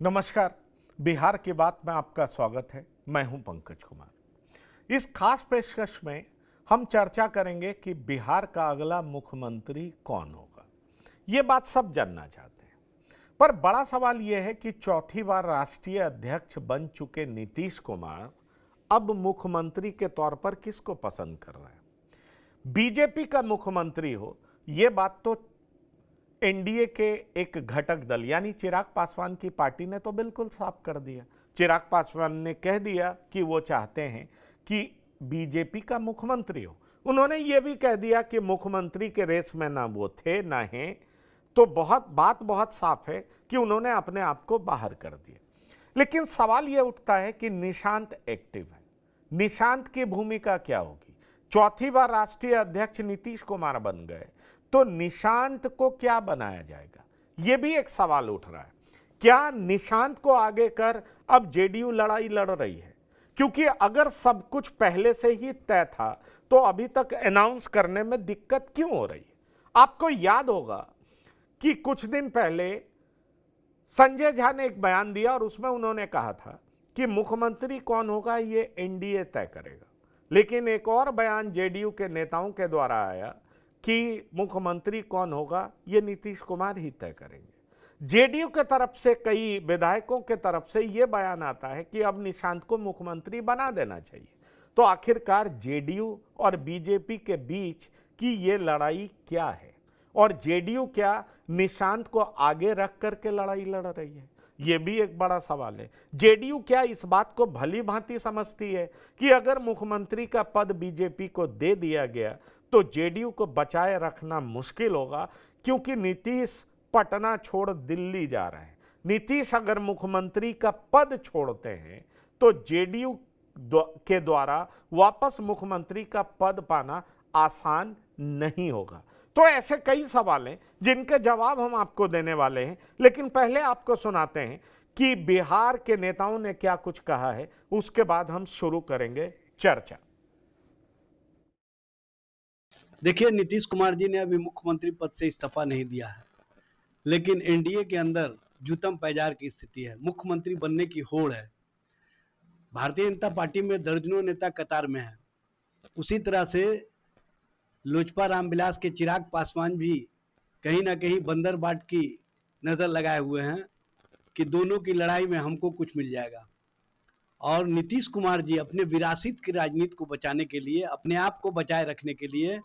नमस्कार। बिहार की बात में आपका स्वागत है। मैं हूं पंकज कुमार। इस खास पेशकश में हम चर्चा करेंगे कि बिहार का अगला मुख्यमंत्री कौन होगा। ये बात सब जानना चाहते हैं, पर बड़ा सवाल यह है कि चौथी बार राष्ट्रीय अध्यक्ष बन चुके नीतीश कुमार अब मुख्यमंत्री के तौर पर किसको पसंद कर रहे हैं। बीजेपी का मुख्यमंत्री हो, ये बात तो एनडीए के एक घटक दल यानी चिराग पासवान की पार्टी ने तो बिल्कुल साफ कर दिया। चिराग पासवान ने कह दिया कि वो चाहते हैं कि बीजेपी का मुख्यमंत्री हो। उन्होंने ये भी कह दिया कि मुख्यमंत्री के रेस में ना वो थे ना हैं, तो बहुत साफ है कि उन्होंने अपने आप को बाहर कर दिया। लेकिन सवाल ये उठता है कि निशांत एक्टिव है, निशांत की भूमिका क्या होगी। चौथी बार राष्ट्रीय अध्यक्ष नीतीश कुमार बन गए तो निशांत को क्या बनाया जाएगा, यह भी एक सवाल उठ रहा है। क्या निशांत को आगे कर अब जेडीयू लड़ाई लड़ रही है? क्योंकि अगर सब कुछ पहले से ही तय था तो अभी तक अनाउंस करने में दिक्कत क्यों हो रही है? आपको याद होगा कि कुछ दिन पहले संजय झा ने एक बयान दिया और उसमें उन्होंने कहा था कि मुख्यमंत्री कौन होगा ये एनडीए तय करेगा। लेकिन एक और बयान जेडीयू के नेताओं के द्वारा आया कि मुख्यमंत्री कौन होगा ये नीतीश कुमार ही तय करेंगे। जेडीयू के तरफ से कई विधायकों के तरफ से ये बयान आता है कि अब निशांत को मुख्यमंत्री बना देना चाहिए। तो आखिरकार जेडीयू और बीजेपी के बीच की ये लड़ाई क्या है और जेडीयू क्या निशांत को आगे रख करके लड़ाई लड़ रही है, ये भी एक बड़ा सवाल है। जेडीयू क्या इस बात को भली भांति समझती है कि अगर मुख्यमंत्री का पद बीजेपी को दे दिया गया तो जेडीयू को बचाए रखना मुश्किल होगा, क्योंकि नीतीश पटना छोड़ दिल्ली जा रहे हैं। नीतीश अगर मुख्यमंत्री का पद छोड़ते हैं तो जेडीयू के द्वारा वापस मुख्यमंत्री का पद पाना आसान नहीं होगा। तो ऐसे कई सवाल हैं जिनके जवाब हम आपको देने वाले हैं, लेकिन पहले आपको सुनाते हैं कि बिहार के नेताओं ने क्या कुछ कहा है, उसके बाद हम शुरू करेंगे चर्चा। देखिए, नीतीश कुमार जी ने अभी मुख्यमंत्री पद से इस्तीफा नहीं दिया है, लेकिन एनडीए के अंदर जूतम पैजार की स्थिति है। मुख्यमंत्री बनने की होड़ है। भारतीय जनता पार्टी में दर्जनों नेता कतार में हैं। उसी तरह से लोजपा रामविलास के चिराग पासवान भी कहीं ना कहीं बंदर बाट की नज़र लगाए हुए हैं कि दोनों की लड़ाई में हमको कुछ मिल जाएगा। और नीतीश कुमार जी अपने विरासत की राजनीति को बचाने के लिए, अपने आप को बचाए रखने के लिए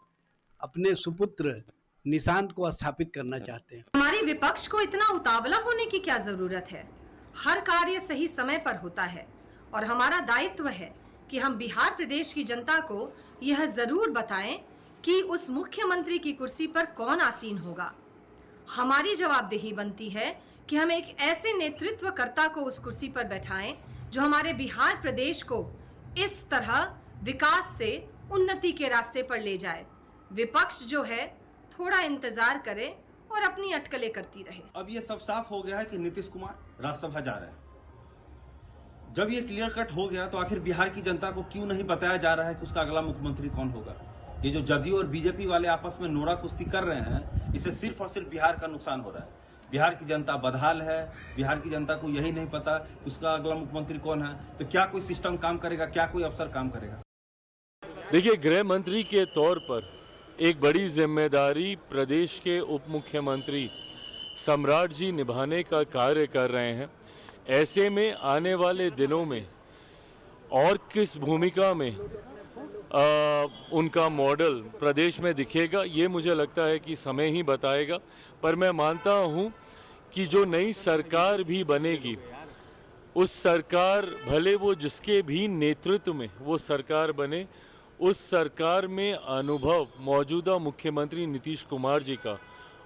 अपने सुपुत्र निशांत को स्थापित करना चाहते हैं। हमारी विपक्ष को इतना उतावला होने की क्या जरूरत है? हर कार्य सही समय पर होता है और हमारा दायित्व है कि हम बिहार प्रदेश की जनता को यह जरूर बताएं कि उस मुख्यमंत्री की कुर्सी पर कौन आसीन होगा। हमारी जवाबदेही बनती है कि हम एक ऐसे नेतृत्वकर्ता को उस कुर्सी पर बैठाएं जो हमारे बिहार प्रदेश को इस तरह विकास से उन्नति के रास्ते पर ले जाए। विपक्ष जो है थोड़ा इंतजार करे और अपनी अटकलें करती रहे। अब ये सब साफ हो गया है कि नीतीश कुमार राज्यसभा जा रहे हैं। जब ये क्लियर कट हो गया तो आखिर बिहार की जनता को क्यों नहीं बताया जा रहा है कि उसका अगला मुख्यमंत्री कौन होगा? ये जो जदयू और बीजेपी वाले आपस में नोरा कुश्ती कर रहे हैं, इससे सिर्फ और सिर्फ बिहार का नुकसान हो रहा है। बिहार की जनता बदहाल है। बिहार की जनता को यही नहीं पता कि उसका अगला मुख्यमंत्री कौन है। तो क्या कोई सिस्टम काम करेगा, क्या कोई अफसर काम करेगा? देखिए, गृह मंत्री के तौर पर एक बड़ी जिम्मेदारी प्रदेश के उप मुख्यमंत्री सम्राट जी निभाने का कार्य कर रहे हैं। ऐसे में आने वाले दिनों में और किस भूमिका में उनका मॉडल प्रदेश में दिखेगा, ये मुझे लगता है कि समय ही बताएगा। पर मैं मानता हूँ कि जो नई सरकार भी बनेगी, उस सरकार भले वो जिसके भी नेतृत्व में वो सरकार बने, उस सरकार में अनुभव मौजूदा मुख्यमंत्री नीतीश कुमार जी का,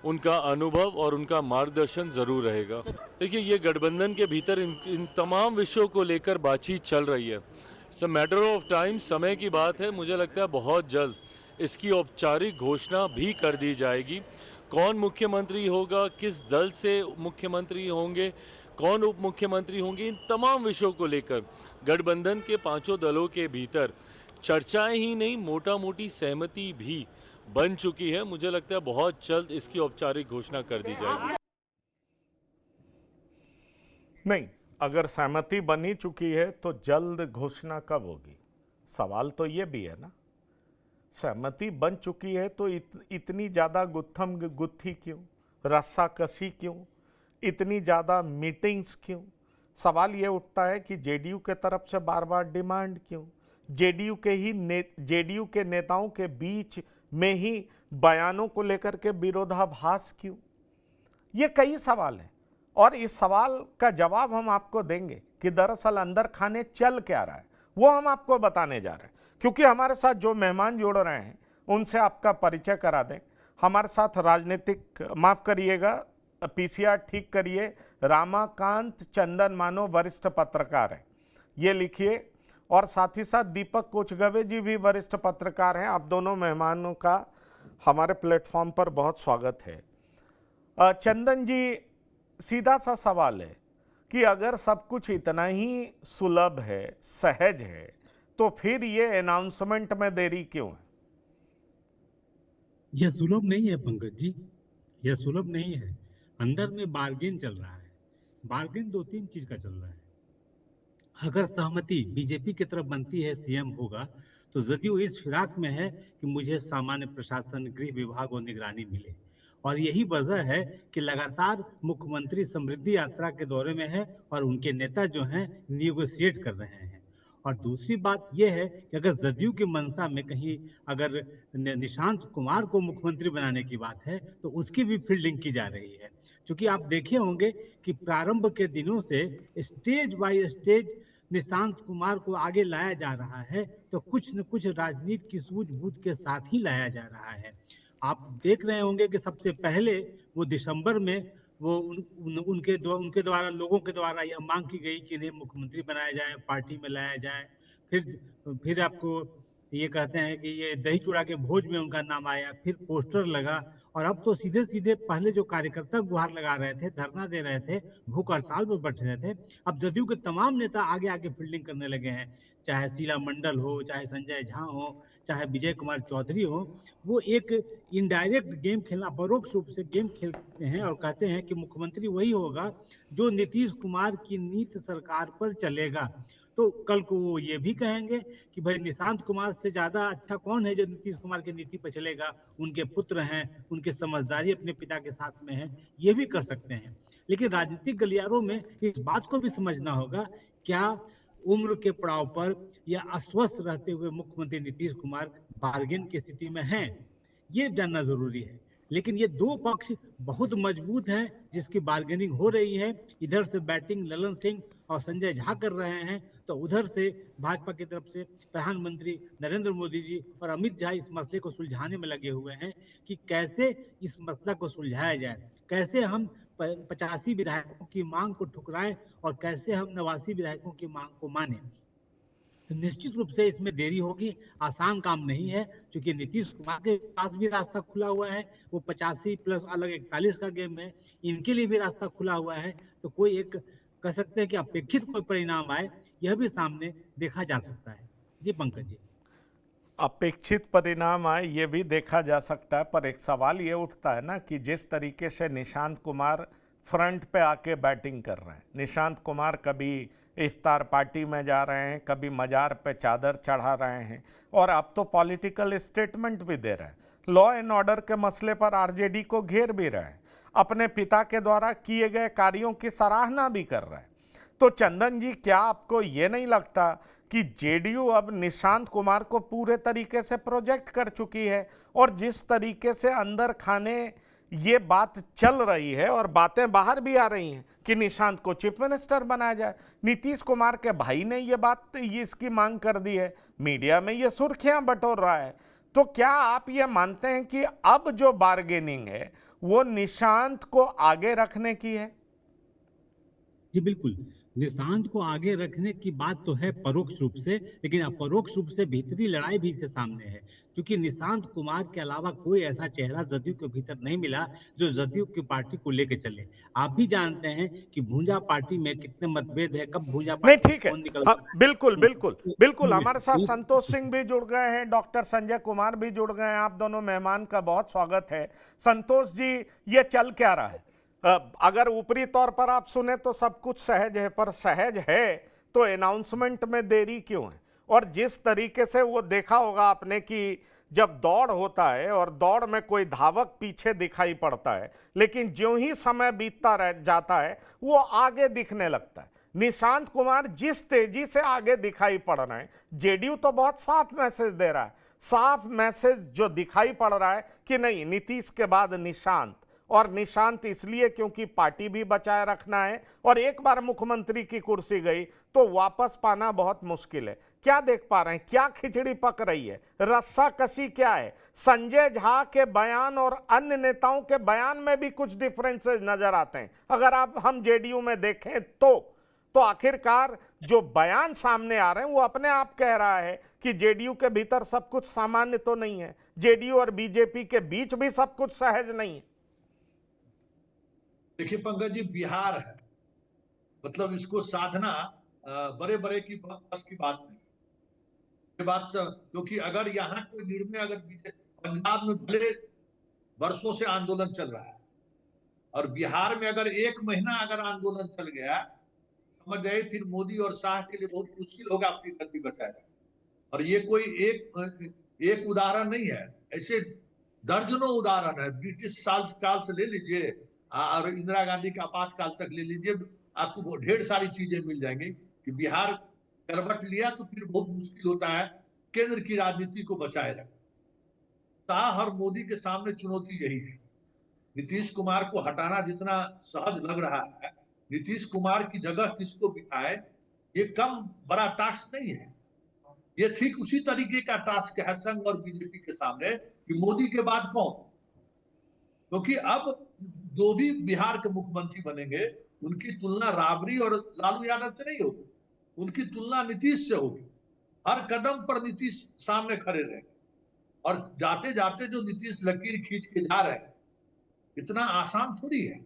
उनका अनुभव और उनका मार्गदर्शन ज़रूर रहेगा। देखिए, ये गठबंधन के भीतर इन तमाम विषयों को लेकर बातचीत चल रही है। It's a matter of time, समय की बात है। मुझे लगता है बहुत जल्द इसकी औपचारिक घोषणा भी कर दी जाएगी। कौन मुख्यमंत्री होगा, किस दल से मुख्यमंत्री होंगे, कौन उप मुख्यमंत्री होंगे, इन तमाम विषयों को लेकर गठबंधन के पांचों दलों के भीतर चर्चाएं ही नहीं, मोटा मोटी सहमति भी बन चुकी है। मुझे लगता है बहुत जल्द इसकी औपचारिक घोषणा कर दी जाएगी। नहीं, अगर सहमति बनी चुकी है तो जल्द घोषणा कब होगी? सवाल तो ये भी है ना। सहमति बन चुकी है तो इतनी ज़्यादा गुत्थम गुत्थी क्यों, रस्साकशी क्यों, इतनी ज़्यादा मीटिंग्स क्यों? सवाल ये उठता है कि जेडीयू के तरफ से बार बार डिमांड क्यों, जेडीयू के नेताओं के बीच में ही बयानों को लेकर के विरोधाभास क्यों? ये कई सवाल हैं और इस सवाल का जवाब हम आपको देंगे कि दरअसल अंदर खाने चल क्या रहा है, वो हम आपको बताने जा रहे हैं। क्योंकि हमारे साथ जो मेहमान जुड़ रहे हैं उनसे आपका परिचय करा दें। हमारे साथ राजनीतिक, माफ करिएगा, पीसीआर ठीक करिए, रामाकांत चंदन मानो वरिष्ठ पत्रकार हैं, ये लिखिए। और साथ ही साथ दीपक कोचगवे जी भी वरिष्ठ पत्रकार हैं। आप दोनों मेहमानों का हमारे प्लेटफॉर्म पर बहुत स्वागत है। चंदन जी, सीधा सा सवाल है कि अगर सब कुछ इतना ही सुलभ है, सहज है, तो फिर ये अनाउंसमेंट में देरी क्यों है? यह सुलभ नहीं है पंकज जी, यह सुलभ नहीं है। अंदर में बार्गेन चल रहा है। बार्गेन 2-3 चीज का चल रहा है। अगर सहमति बीजेपी की तरफ बनती है, सीएम होगा, तो जदयू इस फिराक में है कि मुझे सामान्य प्रशासन, गृह विभाग और निगरानी मिले। और यही वजह है कि लगातार मुख्यमंत्री समृद्धि यात्रा के दौरे में है और उनके नेता जो हैं निगोशिएट कर रहे हैं। और दूसरी बात यह है कि अगर जदयू की मंशा में कहीं अगर निशांत कुमार को मुख्यमंत्री बनाने की बात है तो उसकी भी फील्डिंग की जा रही है। क्योंकि आप देखे होंगे कि प्रारंभ के दिनों से stage by stage Nishant Kumar को आगे लाया जा रहा है, तो कुछ न कुछ राजनीति की सूझबूझ के साथ ही लाया जा रहा है। आप देख रहे होंगे कि सबसे पहले वो दिसंबर में वो उनके द्वारा, लोगों के द्वारा यह मांग की गई कि इन्हें मुख्यमंत्री बनाया जाए, पार्टी में लाया जाए। फिर आपको ये कहते हैं कि ये दही चूड़ा के भोज में उनका नाम आया, फिर पोस्टर लगा। और अब तो सीधे सीधे पहले जो कार्यकर्ता गुहार लगा रहे थे, धरना दे रहे थे, भूख हड़ताल पर बैठ रहे थे, अब जदयू के तमाम नेता आगे आगे फील्डिंग करने लगे हैं। चाहे शीला मंडल हो, चाहे संजय झा हो, चाहे विजय कुमार चौधरी हो, वो एक इनडायरेक्ट गेम खेलना, परोक्ष रूप से गेम खेलते हैं और कहते हैं कि मुख्यमंत्री वही होगा जो नीतीश कुमार की नीति सरकार पर चलेगा। तो कल को वो ये भी कहेंगे कि भाई निशांत कुमार से ज्यादा अच्छा कौन है जो नीतीश कुमार की नीति पर चलेगा, उनके पुत्र हैं, उनकी समझदारी अपने पिता के साथ में है, ये भी कर सकते हैं। लेकिन राजनीतिक गलियारों में इस बात को भी समझना होगा, क्या उम्र के पड़ाव पर या अस्वस्थ रहते हुए मुख्यमंत्री नीतीश कुमार बार्गेन की स्थिति में हैं, ये जानना जरूरी है। लेकिन ये दो पक्ष बहुत मजबूत हैं जिसकी बार्गेनिंग हो रही है। इधर से बैटिंग ललन सिंह और संजय झा कर रहे हैं, तो उधर से भाजपा की तरफ से प्रधानमंत्री नरेंद्र मोदी जी और अमित शाह इस मसले को सुलझाने में लगे हुए हैं कि कैसे इस मसला को सुलझाया जाए, कैसे हम 85 विधायकों की मांग को ठुकराएं और कैसे हम 89 विधायकों की मांग को माने। तो निश्चित रूप से इसमें देरी होगी, आसान काम नहीं है, क्योंकि नीतीश कुमार के पास भी रास्ता खुला हुआ है। वो 85 प्लस अलग 41 का गेम है, इनके लिए भी रास्ता खुला हुआ है। तो कोई एक कह सकते हैं कि अपेक्षित कोई परिणाम आए, यह भी सामने देखा जा सकता है। जी पंकज जी, अपेक्षित परिणाम आए ये भी देखा जा सकता है, पर एक सवाल ये उठता है ना कि जिस तरीके से निशांत कुमार फ्रंट पे आके बैटिंग कर रहे हैं, निशांत कुमार कभी इफ्तार पार्टी में जा रहे हैं, कभी मजार पे चादर चढ़ा रहे हैं, और अब तो पॉलिटिकल स्टेटमेंट भी दे रहे हैं, लॉ एंड ऑर्डर के मसले पर आरजेडी को घेर भी रहे हैं, अपने पिता के द्वारा किए गए कार्यों की सराहना भी कर रहे हैं। तो चंदन जी, क्या आपको ये नहीं लगता कि जेडीयू अब निशांत कुमार को पूरे तरीके से प्रोजेक्ट कर चुकी है, और जिस तरीके से अंदर खाने ये बात चल रही है और बातें बाहर भी आ रही हैं कि निशांत को चीफ मिनिस्टर बनाया जाए, नीतीश कुमार के भाई ने ये बात, ये इसकी मांग कर दी है, मीडिया में ये सुर्खियां बटोर रहा है, तो क्या आप ये मानते हैं कि अब जो बार्गेनिंग है वो निशांत को आगे रखने की है? जी बिल्कुल, निशांत को आगे रखने की बात तो है परोक्ष रूप से, लेकिन अपरोक्ष रूप से भीतरी लड़ाई भी इसके सामने है, क्योंकि निशांत कुमार के अलावा कोई ऐसा चेहरा जदयू के भीतर नहीं मिला जो जदयू की पार्टी को लेकर चले। आप भी जानते हैं कि भूंजा पार्टी में कितने मतभेद है, कब भूंजा नहीं, पार्टी ठीक है, कौन निकलता हाँ, बिल्कुल बिल्कुल बिल्कुल। हमारे साथ उस- संतोष सिंह भी जुड़ गए हैं, डॉक्टर संजय कुमार भी जुड़ गए हैं। आप दोनों मेहमान का बहुत स्वागत है। संतोष जी, ये चल क्या रहा है? अगर ऊपरी तौर पर आप सुने तो सब कुछ सहज है, पर सहज है तो अनाउंसमेंट में देरी क्यों है? और जिस तरीके से वो देखा होगा आपने कि जब दौड़ होता है और दौड़ में कोई धावक पीछे दिखाई पड़ता है, लेकिन ज्यों ही समय बीतता रह जाता है वो आगे दिखने लगता है। निशांत कुमार जिस तेजी से आगे दिखाई पड़ रहे हैं, जेडीयू तो बहुत साफ मैसेज दे रहा है, साफ मैसेज जो दिखाई पड़ रहा है कि नहीं, नीतीश के बाद निशांत, और निशांत इसलिए क्योंकि पार्टी भी बचाए रखना है और एक बार मुख्यमंत्री की कुर्सी गई तो वापस पाना बहुत मुश्किल है। क्या देख पा रहे हैं, क्या खिचड़ी पक रही है, रस्सा कसी क्या है? संजय झा के बयान और अन्य नेताओं के बयान में भी कुछ डिफरेंसेस नजर आते हैं अगर हम जेडीयू में देखें तो आखिरकार जो बयान सामने आ रहे हैं वो अपने आप कह रहा है कि जेडीयू के भीतर सब कुछ सामान्य तो नहीं है, जेडीयू और बीजेपी के बीच भी सब कुछ सहज नहीं है। देखिए पंकज जी, बिहार है, मतलब इसको साधना बड़े बड़े की बस की बात नहीं, ये बात क्योंकि अगर यहाँ कोई निर्णय, अगर पंजाब में भले वर्षों से आंदोलन चल रहा है और बिहार में अगर 1 महीना अगर आंदोलन चल गया, समझ गए, फिर मोदी और शाह के लिए बहुत मुश्किल होगा अपनी गति बचाना। और ये कोई एक उदाहरण नहीं है, ऐसे दर्जनों उदाहरण है। ब्रिटिश काल से ले लीजिए और इंदिरा गांधी का आपातकाल तक ले लीजिए, आपको ढेर सारी चीजें मिल जाएंगी कि बिहार करवट लिया तो फिर बहुत मुश्किल होता है केंद्र की राजनीति को बचाए रखना। शाह और मोदी के सामने चुनौती यही है। नीतीश कुमार को हटाना जितना सहज लग रहा है, नीतीश कुमार की जगह किसको बिठाए, ये कम बड़ा टास्क नहीं है। ये ठीक उसी तरीके का टास्क है संघ और बीजेपी के सामने कि मोदी के बाद कौन, क्योंकि अब जो भी बिहार के मुख्यमंत्री बनेंगे उनकी तुलना राबड़ी और लालू यादव से नहीं होगी, उनकी तुलना नीतीश से होगी। हर कदम पर नीतीश सामने खड़े रहेंगे और जाते जाते जो नीतीश लकीर खींच के जा रहे हैं, इतना आसान थोड़ी है।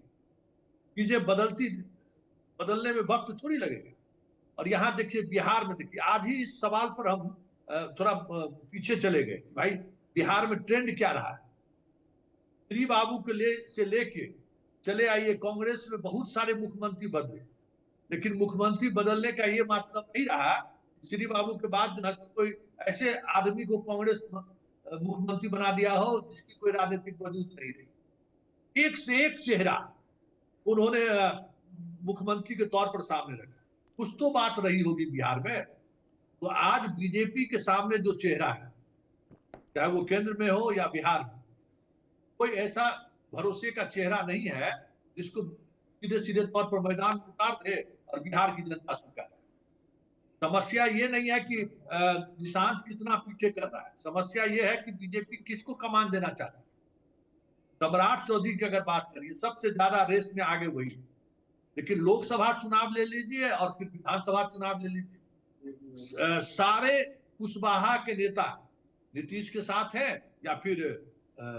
चीजें बदलने में वक्त थोड़ी लगेगा। और यहाँ देखिए, बिहार में देखिए, आज ही इस सवाल पर हम थोड़ा पीछे चले गए। भाई, बिहार में ट्रेंड क्या रहा है? श्री बाबू से लेके चले आइए, कांग्रेस में बहुत सारे मुख्यमंत्री बदले, लेकिन मुख्यमंत्री बदलने का ये मतलब नहीं रहा श्री बाबू के बाद कोई ऐसे आदमी को कांग्रेस मुख्यमंत्री बना दिया हो जिसकी कोई राजनीतिक वजूद नहीं रही। एक से एक चेहरा उन्होंने मुख्यमंत्री के तौर पर सामने रखा। कुछ तो बात रही होगी बिहार में। तो आज बीजेपी के सामने जो चेहरा है, चाहे वो केंद्र में हो या बिहार में, कोई ऐसा भरोसे का चेहरा नहीं है जिसको सीधे सीधे तौर पर मैदान में उतार दे और बिहार की जनता स्वीकारे। समस्या ये नहीं है कि निशांत कितना पीछे कर रहा है, समस्या ये है कि बीजेपी किसको कमान देना चाहती है। सम्राट चौधरी की अगर बात करिए, सबसे ज्यादा रेस में आगे वही है, लेकिन लोकसभा चुनाव ले लीजिए और फिर विधानसभा चुनाव ले लीजिए, सारे कुशवाहा के नेता नीतीश के साथ है या फिर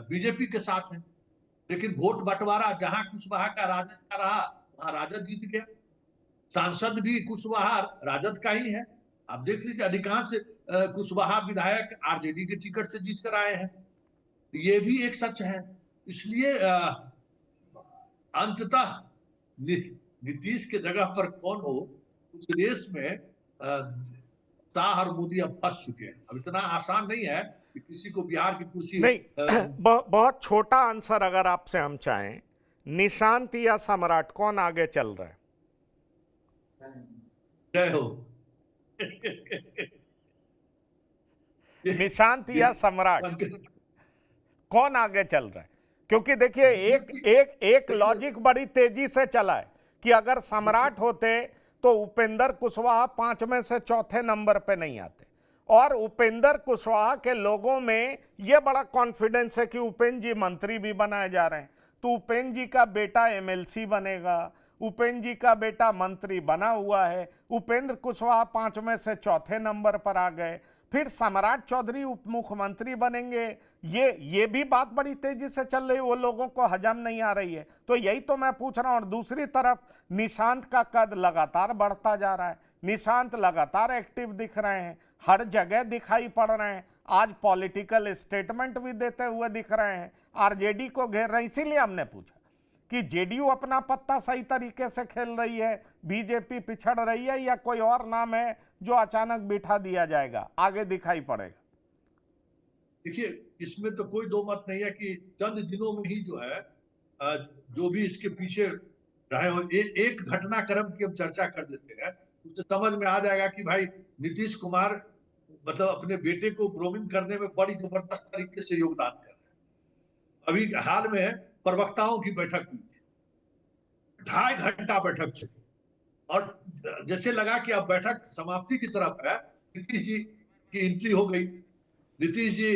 बीजेपी के साथ है, लेकिन वोट बंटवारा जहां कुशवाहा का राजद का रहा वहां राजद जीत गया। सांसद भी कुशवाहा राजद का ही है। आप देख लीजिए, अधिकांश कुशवाहा विधायक आरजेडी के टिकट से जीत कर आए हैं। ये भी एक सच है। इसलिए अंततः नीतीश के जगह पर कौन हो, उस रेस में शाह और मोदी अब फंस चुके हैं। अब इतना आसान नहीं है कि किसी को बिहार की कुर्सी नहीं। बहुत छोटा आंसर अगर आपसे हम चाहें, निशांत या सम्राट, कौन आगे चल रहा है? जय हो। निशांत या सम्राट, कौन आगे चल रहा है? क्योंकि देखिए, एक लॉजिक बड़ी तेजी से चला है कि अगर सम्राट होते तो उपेंद्र कुशवाहा 5 में से चौथे नंबर पे नहीं आते, और उपेंद्र कुशवाहा के लोगों में यह बड़ा कॉन्फिडेंस है कि उपेंद्र जी मंत्री भी बनाए जा रहे हैं, तो उपेंद्र जी का बेटा एमएलसी बनेगा, उपेंद्र जी का बेटा मंत्री बना हुआ है, उपेंद्र कुशवाहा 5 में से चौथे नंबर पर आ गए, फिर सम्राट चौधरी उप मुख्यमंत्री बनेंगे। ये भी बात बड़ी तेजी से चल रही है, वो लोगों को हजम नहीं आ रही है। तो यही तो मैं पूछ रहा हूँ। और दूसरी तरफ निशांत का कद लगातार बढ़ता जा रहा है, निशांत लगातार एक्टिव दिख रहे हैं, हर जगह दिखाई पड़ रहे हैं, आज पॉलिटिकल स्टेटमेंट भी देते हुए दिख रहे हैं, आरजेडी को घेर रहे हैं। इसीलिए हमने पूछा कि जेडीयू अपना पत्ता सही तरीके से खेल रही है, बीजेपी पिछड़ रही है, या कोई और नाम है जो अचानक बिठा दिया जाएगा, आगे दिखाई पड़ेगा? देखिए, इसमें तो कोई दो मत नहीं है कि चंद दिनों में ही जो है जो भी इसके पीछे रहे हो, एक घटनाक्रम की हम चर्चा कर देते हैं, उससे समझ में आ जाएगा कि भाई नीतीश कुमार मतलब अपने बेटे को ग्रूमिंग करने में बड़ी जबरदस्त तरीके से योगदान कर रहे हैं। अभी हाल में प्रवक्ताओं की बैठक हुई थी, 2.5 घंटा बैठक चली, और जैसे लगा कि अब बैठक समाप्ति की तरफ है, नीतीश जी की एंट्री हो गई। नीतीश जी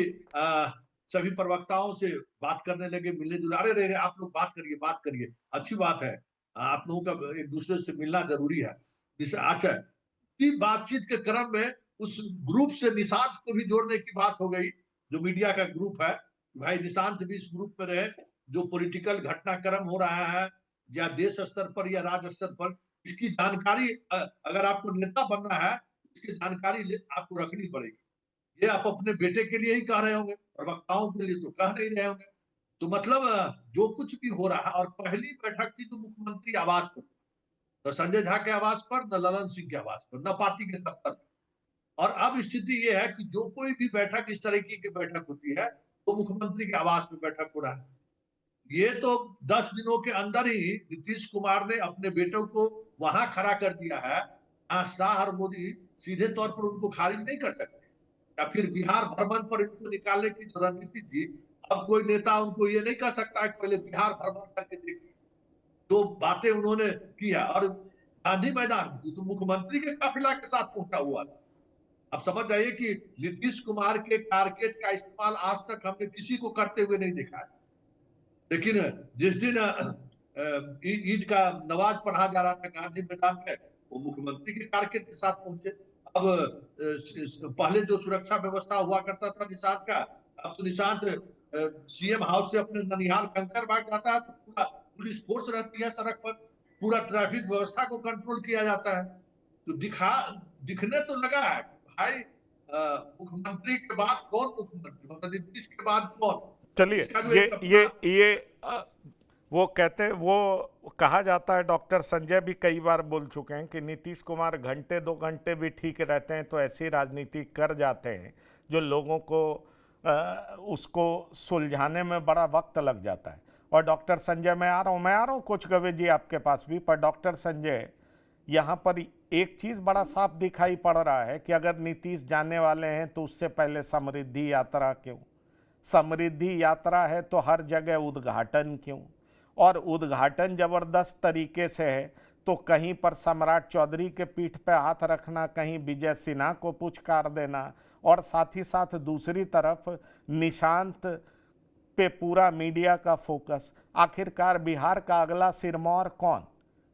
सभी प्रवक्ताओं से बात करने लगे, मिलने जुलने, अरे रे आप लोग बात करिए, अच्छी बात है, आप लोगों का एक दूसरे से मिलना जरूरी है। अच्छा, इसी बातचीत के क्रम में उस ग्रुप से निशांत को भी जोड़ने की बात हो गई, जो मीडिया का ग्रुप है, भाई निशांत भी इस ग्रुप में रहे, जो पॉलिटिकल घटनाक्रम हो रहा है या देश स्तर पर या राज्य स्तर पर, इसकी जानकारी अगर आपको नेता बनना है, इसकी जानकारी आपको रखनी पड़ेगी। ये आप अपने बेटे के लिए ही कह रहे होंगे, प्रवक्ताओं के लिए तो कह नहीं रहे होंगे। तो मतलब जो कुछ भी हो रहा है, और पहली बैठक थी तो मुख्यमंत्री आवास पर, न संजय झा के आवास पर, न ललन सिंह के आवास पर, न पार्टी के दफ्तर पर। और अब स्थिति ये है कि जो कोई भी बैठक इस तरीके की बैठक होती है, तो मुख्यमंत्री के आवास में बैठक हो रहा है। ये तो 10 दिनों के अंदर ही नीतीश कुमार ने अपने बेटों को वहां खड़ा कर दिया है। शाह और मोदी सीधे तौर पर उनको खारिज नहीं कर सकते, या फिर बिहार भ्रमण पर इनको निकालने की जो रणनीति थी, अब कोई नेता उनको ये नहीं कह सकता है पहले बिहार भ्रमण करके देखिए। जो बातें उन्होंने किया, और गांधी मैदान तो मुख्यमंत्री के काफिला के साथ पहुंचा हुआ था। अब समझ जाइए कि नीतीश कुमार के टारगेट का इस्तेमाल आज तक हमने किसी को करते हुए नहीं देखा है। लेकिन जिस दिन ईद का नमाज पढ़ा जा रहा था गांधी मैदान में, वो मुख्यमंत्री के टारगेट के साथ पहुंचे। अब पहले जो सुरक्षा व्यवस्था हुआ करता था निशांत का, अब तो निशांत सीएम हाउस से अपने ननिहाल कंकर बाग जाता है, तो पूरा पुलिस फोर्स रहती है सड़क पर, पूरा ट्रैफिक व्यवस्था को कंट्रोल किया जाता है। तो दिखने तो लगा है भाई, मुख्यमंत्री के बाद कौन मुख्यमंत्री, मतलब नीतीश के बाद कौन। चलिए, ये वो कहते, वो कहा जाता है, डॉक्टर संजय भी कई बार बोल चुके हैं कि नीतीश कुमार घंटे 2 घंटे भी ठीक रहते हैं तो ऐसी राजनीति कर जाते हैं जो लोगों को उसको सुलझाने में बड़ा वक्त लग जाता है। और डॉक्टर संजय, मैं आ रहा हूँ कुछ गवे जी आपके पास भी, पर डॉक्टर संजय, यहाँ पर एक चीज़ बड़ा साफ दिखाई पड़ रहा है कि अगर नीतीश जाने वाले हैं तो उससे पहले समृद्धि यात्रा क्यों? समृद्धि यात्रा है तो हर जगह उद्घाटन क्यों? और उद्घाटन जबरदस्त तरीके से है तो कहीं पर सम्राट चौधरी के पीठ पे हाथ रखना, कहीं विजय सिन्हा को पुचकार देना, और साथ ही साथ दूसरी तरफ निशांत पे पूरा मीडिया का फोकस। आखिरकार बिहार का अगला सिरमौर कौन?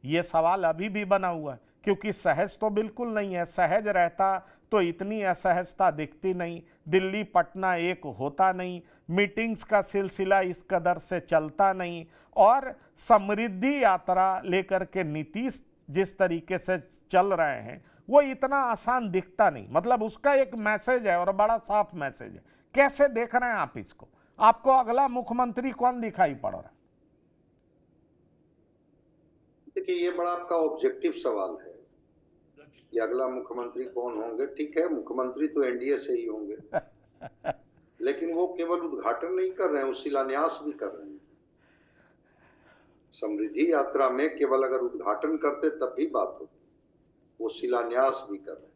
ये सवाल अभी भी बना हुआ है, क्योंकि सहज तो बिल्कुल नहीं है। सहज रहता तो इतनी असहजता दिखती नहीं, दिल्ली पटना एक होता नहीं, मीटिंग्स का सिलसिला इस कदर से चलता नहीं, और समृद्धि यात्रा लेकर के नीतीश जिस तरीके से चल रहे हैं वो इतना आसान दिखता नहीं। मतलब उसका एक मैसेज है और बड़ा साफ मैसेज है। कैसे देख रहे हैं आप इसको? आपको अगला मुख्यमंत्री कौन दिखाई पड़ रहा है? देखिए, ये बड़ा आपका ऑब्जेक्टिव सवाल है कि अगला मुख्यमंत्री कौन होंगे। ठीक है, मुख्यमंत्री तो एनडीए से ही होंगे, लेकिन वो केवल उद्घाटन नहीं कर रहे हैं, वो शिलान्यास भी कर रहे हैं। समृद्धि यात्रा में केवल अगर उद्घाटन करते तब भी बात होती, वो शिलान्यास भी कर रहे हैं।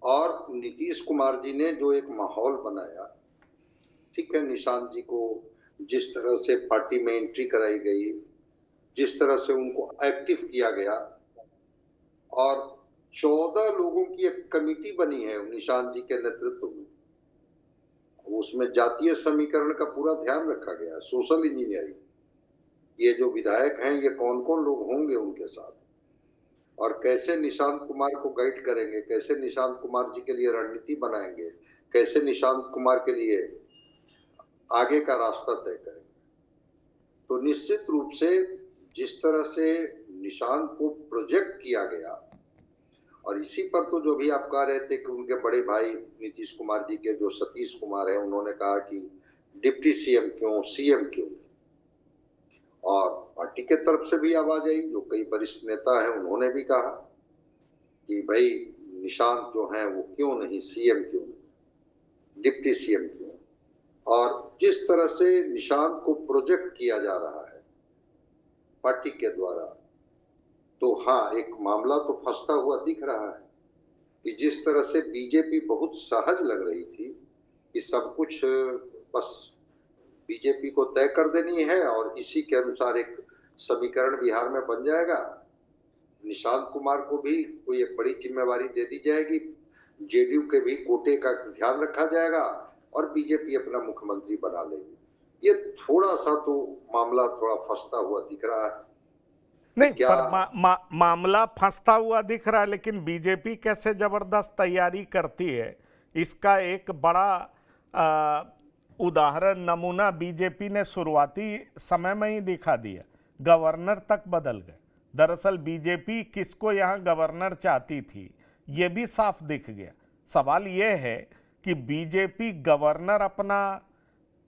और नीतीश कुमार जी ने जो एक माहौल बनाया, ठीक है, निशांत जी को जिस तरह से पार्टी में एंट्री कराई गई, जिस तरह से उनको एक्टिव किया गया, और 14 लोगों की एक कमेटी बनी है निशांत जी के नेतृत्व में, उसमें जातीय समीकरण का पूरा ध्यान रखा गया, सोशल इंजीनियरिंग। ये जो विधायक हैं, ये कौन कौन लोग होंगे उनके साथ, और कैसे निशांत कुमार को गाइड करेंगे, कैसे निशांत कुमार जी के लिए रणनीति बनाएंगे, कैसे निशांत कुमार के लिए आगे का रास्ता तय करेंगे। तो निश्चित रूप से जिस तरह से निशांत को प्रोजेक्ट किया गया, और इसी पर तो जो भी आप कह रहे थे कि उनके बड़े भाई नीतीश कुमार जी के जो सतीश कुमार हैं, उन्होंने कहा कि डिप्टी सीएम क्यों, सीएम क्यों, और पार्टी के तरफ से भी आवाज आई, जो कई वरिष्ठ नेता हैं उन्होंने भी कहा कि भाई निशांत जो हैं वो क्यों नहीं सीएम, क्यों नहीं डिप्टी सीएम क्यों। और जिस तरह से निशांत को प्रोजेक्ट किया जा रहा है पार्टी के द्वारा, तो हाँ एक मामला तो फंसता हुआ दिख रहा है कि जिस तरह से बीजेपी बहुत सहज लग रही थी कि सब कुछ बस बीजेपी को तय कर देनी है और इसी के अनुसार एक समीकरण बिहार में बन जाएगा, निशांत कुमार को भी कोई एक बड़ी जिम्मेवारी दे दी जाएगी, जेडीयू के भी कोटे का ध्यान रखा जाएगा और बीजेपी अपना मुख्यमंत्री बना लेगी। ये थोड़ा सा तो मामला थोड़ा फंसता हुआ दिख रहा है। नहीं पर मामला फंसता हुआ दिख रहा है, लेकिन बीजेपी कैसे जबरदस्त तैयारी करती है इसका एक बड़ा उदाहरण नमूना बीजेपी ने शुरुआती समय में ही दिखा दिया। गवर्नर तक बदल गए। दरअसल बीजेपी किसको यहाँ गवर्नर चाहती थी ये भी साफ दिख गया। सवाल ये है कि बीजेपी गवर्नर अपना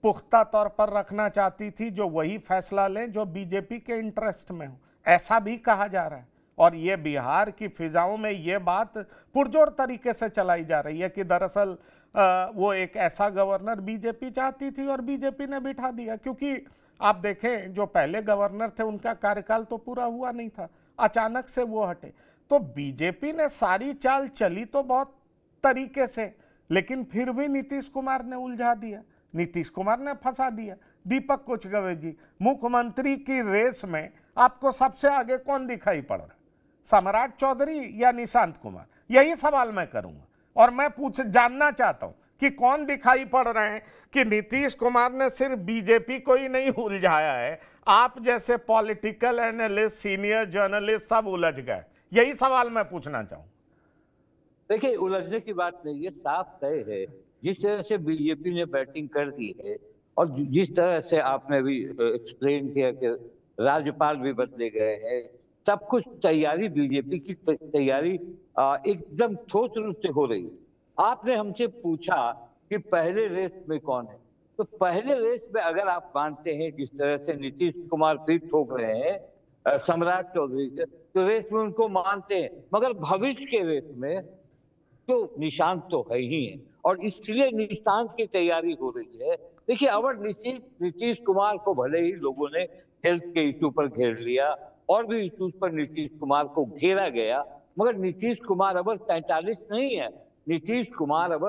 पुख्ता तौर पर रखना चाहती थी जो वही फैसला लें जो बीजेपी के इंटरेस्ट में हो, ऐसा भी कहा जा रहा है। और ये बिहार की फिजाओं में ये बात पुरजोर तरीके से चलाई जा रही है कि दरअसल वो एक ऐसा गवर्नर बीजेपी चाहती थी और बीजेपी ने बिठा दिया। क्योंकि आप देखें जो पहले गवर्नर थे उनका कार्यकाल तो पूरा हुआ नहीं था, अचानक से वो हटे। तो बीजेपी ने सारी चाल चली तो बहुत तरीके से, लेकिन फिर भी नीतीश कुमार ने उलझा दिया, नीतीश कुमार ने फंसा दिया। दीपक कुचगवे जी, मुख्यमंत्री की रेस में आपको सबसे आगे कौन दिखाई पड़ रहा है, सम्राट चौधरी या निशांत कुमार? यही सवाल मैं करूंगा और मैं जानना चाहता हूं कि कौन दिखाई पड़ रहे हैं कि नीतीश कुमार ने सिर्फ बीजेपी को ही नहीं उलझाया है, आप जैसे पॉलिटिकल एनालिस्ट, सीनियर जर्नलिस्ट सब उलझ गए। यही सवाल मैं पूछना चाहूँ। देखिए, उलझने की बात नहीं है, साफ तय है जिस तरह से बीजेपी ने बैटिंग कर दी है और जिस तरह से आपने भी एक्सप्लेन किया कि राज्यपाल भी बदले गए हैं, सब कुछ तैयारी बीजेपी की तैयारी एकदम ठोस रूप से हो रही है। आपने हमसे पूछा कि पहले रेस में कौन है, तो पहले रेस में अगर आप मानते हैं जिस तरह से नीतीश कुमार फिर ठोक रहे हैं सम्राट चौधरी के, तो रेस में उनको मानते हैं, मगर भविष्य के रेस में तो निशांत तो है ही है और इसलिए निशांत की तैयारी हो रही है। देखिए, अवर नीतीश कुमार को भले ही लोगों ने हेल्थ के इशू पर घेर लिया और भी इशूज पर नीतीश कुमार को घेरा गया, मगर नीतीश कुमार अब 43 नहीं है, नीतीश कुमार अब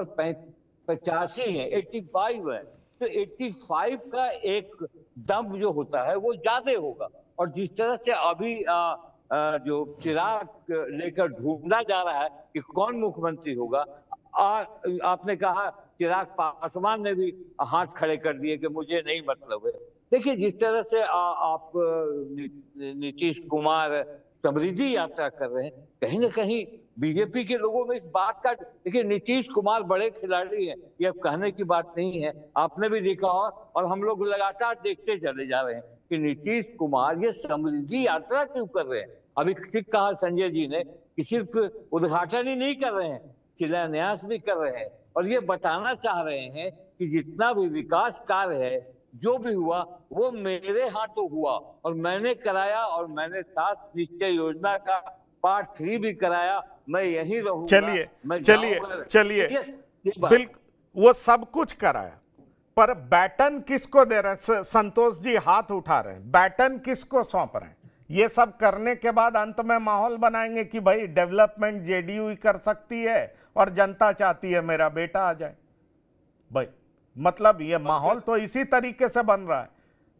85 है, 85 है। तो 85 का एक दम जो होता है वो ज्यादा होगा। और जिस तरह से अभी जो चिराग लेकर ढूंढा जा रहा है कि कौन मुख्यमंत्री होगा, आपने कहा चिराग पासवान ने भी हाथ खड़े कर दिए कि मुझे नहीं मतलब है। देखिए, जिस तरह से आप नीतीश कुमार समृद्धि यात्रा कर रहे हैं, कहीं ना कहीं बीजेपी के लोगों में इस बात का, देखिए नीतीश कुमार बड़े खिलाड़ी हैं, ये अब कहने की बात नहीं है, आपने भी देखा और हम लोग लगातार देखते चले जा रहे हैं कि नीतीश कुमार ये समृद्धि यात्रा क्यों कर रहे हैं। अभी ठीक कहा संजय जी ने कि सिर्फ उद्घाटन ही नहीं कर रहे हैं, शिलान्यास भी कर रहे हैं और ये बताना चाह रहे हैं कि जितना भी विकास कार्य है, जो भी हुआ वो मेरे हाथों हुआ और मैंने कराया और मैंने सात निश्चय योजना का पार्ट 3 भी कराया, मैं यहीं रहूंगा। चलिए बिल्कुल वो सब कुछ कराया, पर बैटन किसको दे रहे हैं? संतोष जी हाथ उठा रहे हैं, बैटन किसको सौंप रहे हैं? ये सब करने के बाद अंत में माहौल बनाएंगे कि भाई डेवलपमेंट जेडीयू ही कर सकती है और जनता चाहती है मेरा बेटा आ जाए। भाई मतलब ये माहौल तो इसी तरीके से बन रहा है।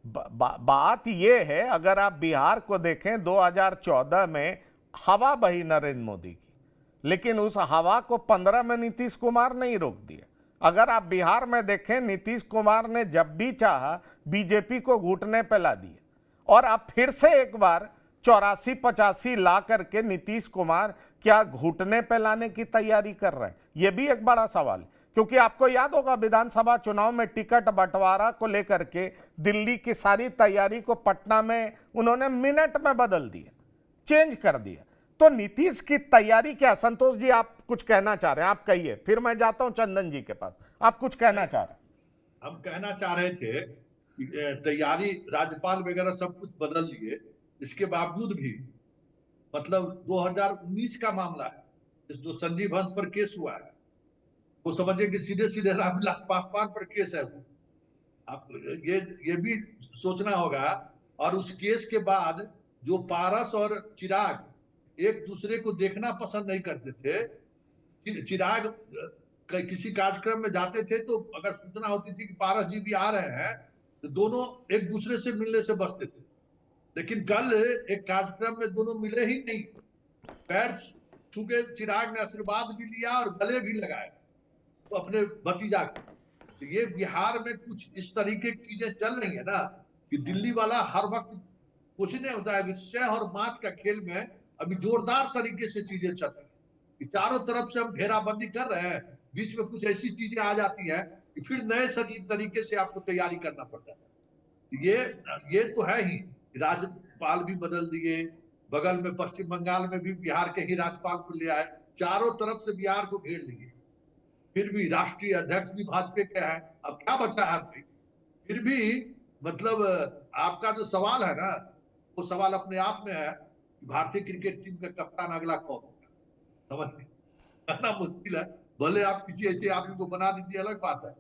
बात ये है, अगर आप बिहार को देखें 2014 में हवा बही नरेंद्र मोदी की, लेकिन उस हवा को 15 में नीतीश कुमार ने ही रोक दिया। अगर आप बिहार में देखें, नीतीश कुमार ने जब भी चाहा बीजेपी को घुटने पे ला दिया और अब फिर से एक बार 84-85 ला करके नीतीश कुमार क्या घुटने पे लाने की तैयारी कर रहे हैं? यह भी एक बड़ा सवाल है, क्योंकि आपको याद होगा विधानसभा चुनाव में टिकट बंटवारा को लेकर के दिल्ली की सारी तैयारी को पटना में उन्होंने मिनट में बदल दिया, चेंज कर दिया। तो नीतीश की तैयारी क्या? संतोष जी आप कुछ कहना चाह रहे हैं, आप कहिए, फिर मैं जाता हूं चंदन जी के पास। आप कुछ कहना चाह रहे हैं? हम कहना चाह रहे थे तैयारी राज्यपाल वगैरह सब कुछ बदल दिए, इसके बावजूद भी मतलब 2019 का मामला है, जो संजीव हंस पर केस हुआ है, वो समझिए कि सीधे सीधे रामविलास पासवान पर केस है वो। आप ये भी सोचना होगा। और उस केस के बाद जो पारस और चिराग एक दूसरे को देखना पसंद नहीं करते थे, चिराग किसी कार्यक्रम में जाते थे तो अगर सूचना होती थी कि पारस जी भी आ रहे हैं तो दोनों एक दूसरे से मिलने से बचते थे। लेकिन कल एक कार्यक्रम में दोनों मिले ही नहीं, पैर छू के चिराग ने आशीर्वाद भी लिया और गले भी लगाए तो अपने भतीजा को। तो ये बिहार में कुछ इस तरीके की चीजें चल रही है ना कि दिल्ली वाला हर वक्त कुछ नहीं होता है। शह और माच का खेल में अभी जोरदार तरीके से चीजें चल रही है कि चारों तरफ से हम घेराबंदी कर रहे हैं, बीच में कुछ ऐसी चीजें आ जाती हैं कि फिर नए तरीके से आपको तैयारी करना पड़ता है। ये तो है ही, राज्यपाल भी बदल दिए, बगल में पश्चिम बंगाल में भी बिहार के ही राज्यपाल को ले आए, चारों तरफ से बिहार को घेर लिए। फिर भी राष्ट्रीय अध्यक्ष भी भाजपा के हैं, अब क्या बचा है आपकी? फिर भी मतलब आपका जो सवाल है ना, वो सवाल अपने आप में है कि भारतीय क्रिकेट टीम का कप्तान अगला कौन होगा, समझ गए? कहना मुश्किल है। भले आप किसी ऐसे आदमी को बना दीजिए, अलग बात है,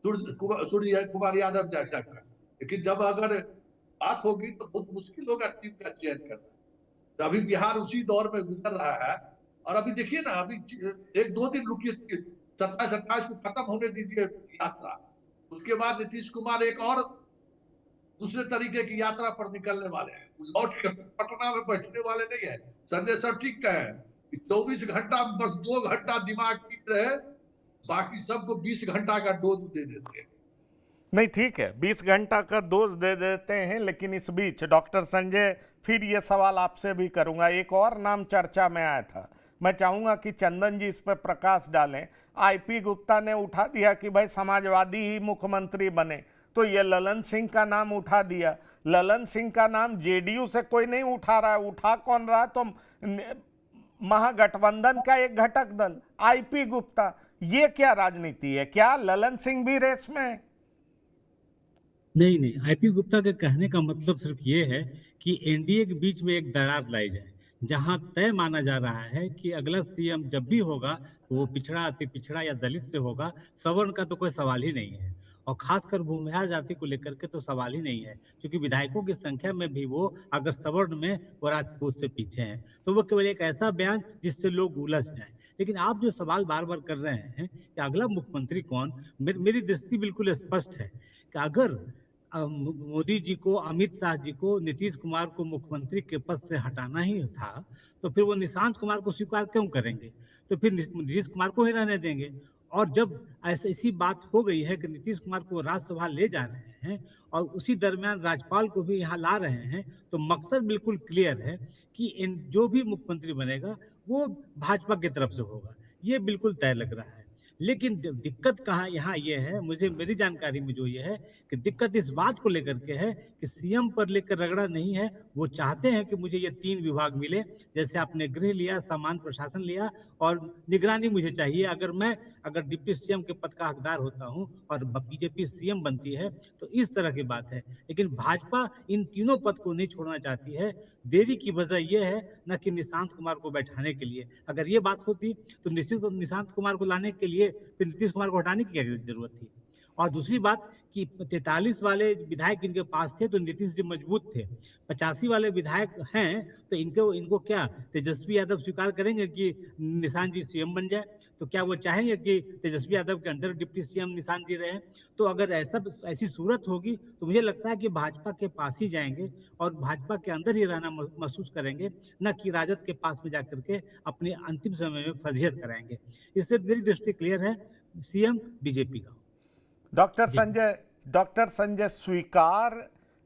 सूर्य कुमार यादव जैसा का, लेकिन जब अगर बात होगी तो बहुत मुश्किल होगा टीम का चयन करना। तो अभी बिहार उसी दौर में गुजर रहा है। और अभी देखिए ना, अभी 1-2 दिन रुकिए, 27-28 को खत्म होने दीजिए यात्रा, उसके बाद नीतीश कुमार एक और दूसरे तरीके की यात्रा पर निकलने वाले हैं। लौट कर पटना में बैठने वाले नहीं है। संजय सर ठीक कहे कि 24 घंटा बस 2 घंटा दिमाग ठीक रहे, बाकी सबको 20 घंटा का डोज दे देते हैं। नहीं ठीक है, 20 घंटा का डोज दे देते हैं। लेकिन इस बीच डॉक्टर संजय, फिर ये सवाल आपसे भी करूंगा। एक और नाम चर्चा में आया था, मैं चाहूंगा कि चंदन जी इस पर प्रकाश डालें। आईपी गुप्ता ने उठा दिया कि भाई समाजवादी ही मुख्यमंत्री बने, तो ये ललन सिंह का नाम उठा दिया। ललन सिंह का नाम जेडीयू से कोई नहीं उठा रहा है, उठा कौन रहा? तो महागठबंधन का एक घटक दल आईपी गुप्ता। ये क्या राजनीति है? क्या ललन सिंह भी रेस में है? नहीं, आईपी गुप्ता के कहने का मतलब सिर्फ ये है कि एनडीए के बीच में एक दरार लाई जाए, जहां तय माना जा रहा है कि अगला सीएम जब भी होगा तो वो पिछड़ा, अति पिछड़ा या दलित से होगा। सवर्ण का तो कोई सवाल ही नहीं है, और खासकर भूमिहार जाति को लेकर के तो सवाल ही नहीं है, क्योंकि विधायकों की संख्या में भी वो अगर सवर्ण में वो राजपूत से पीछे हैं, तो वो केवल एक ऐसा बयान जिससे लोग उलझ जाएं। लेकिन आप जो सवाल बार बार कर रहे हैं कि अगला मुख्यमंत्री कौन, मेरी दृष्टि बिल्कुल स्पष्ट है कि अगर मोदी जी को, अमित शाह जी को, नीतीश कुमार को मुख्यमंत्री के पद से हटाना ही था, तो फिर वो निशांत कुमार को स्वीकार क्यों करेंगे? तो फिर नीतीश कुमार को ही रहने देंगे। और जब ऐसी बात हो गई है कि नीतीश कुमार को राज्यसभा ले जा रहे हैं और उसी दरमियान राज्यपाल को भी यहाँ ला रहे हैं, तो मकसद बिल्कुल क्लियर है कि जो भी मुख्यमंत्री बनेगा वो भाजपा की तरफ से होगा, ये बिल्कुल तय लग रहा है। लेकिन दिक्कत कहाँ यहाँ ये है, मेरी जानकारी में जो ये है कि दिक्कत इस बात को लेकर के है कि सीएम पर लेकर रगड़ा नहीं है। वो चाहते हैं कि मुझे ये 3 विभाग मिले, जैसे आपने गृह लिया, सामान्य प्रशासन लिया और निगरानी मुझे चाहिए। अगर डिप्टी सीएम के पद का हकदार होता हूँ और बीजेपी सीएम बनती है तो इस तरह की बात है। लेकिन भाजपा इन तीनों पद को नहीं छोड़ना चाहती है। देरी की वजह यह है न कि निशांत कुमार को बैठाने के लिए। अगर ये बात होती तो निशांत कुमार को लाने के लिए फिर नीतीश कुमार को हटाने की क्या जरूरत थी? और दूसरी बात कि 43 वाले विधायक इनके पास थे तो नीतीश जी मजबूत थे। 85 वाले विधायक हैं तो इनको क्या तेजस्वी यादव स्वीकार करेंगे कि निशांत जी सीएम बन जाए? तो क्या वो चाहेंगे कि तेजस्वी यादव के अंडर डिप्टी सीएम निशांत जी रहे? तो अगर ऐसी सूरत होगी तो मुझे लगता है कि भाजपा के पास ही जाएंगे और भाजपा के अंदर ही रहना महसूस करेंगे, न कि राजद के पास में जाकर के अपने अंतिम समय में फजीहत कराएंगे। इससे मेरी दृष्टि क्लियर है, सीएम बीजेपी का। डॉक्टर संजय, स्वीकार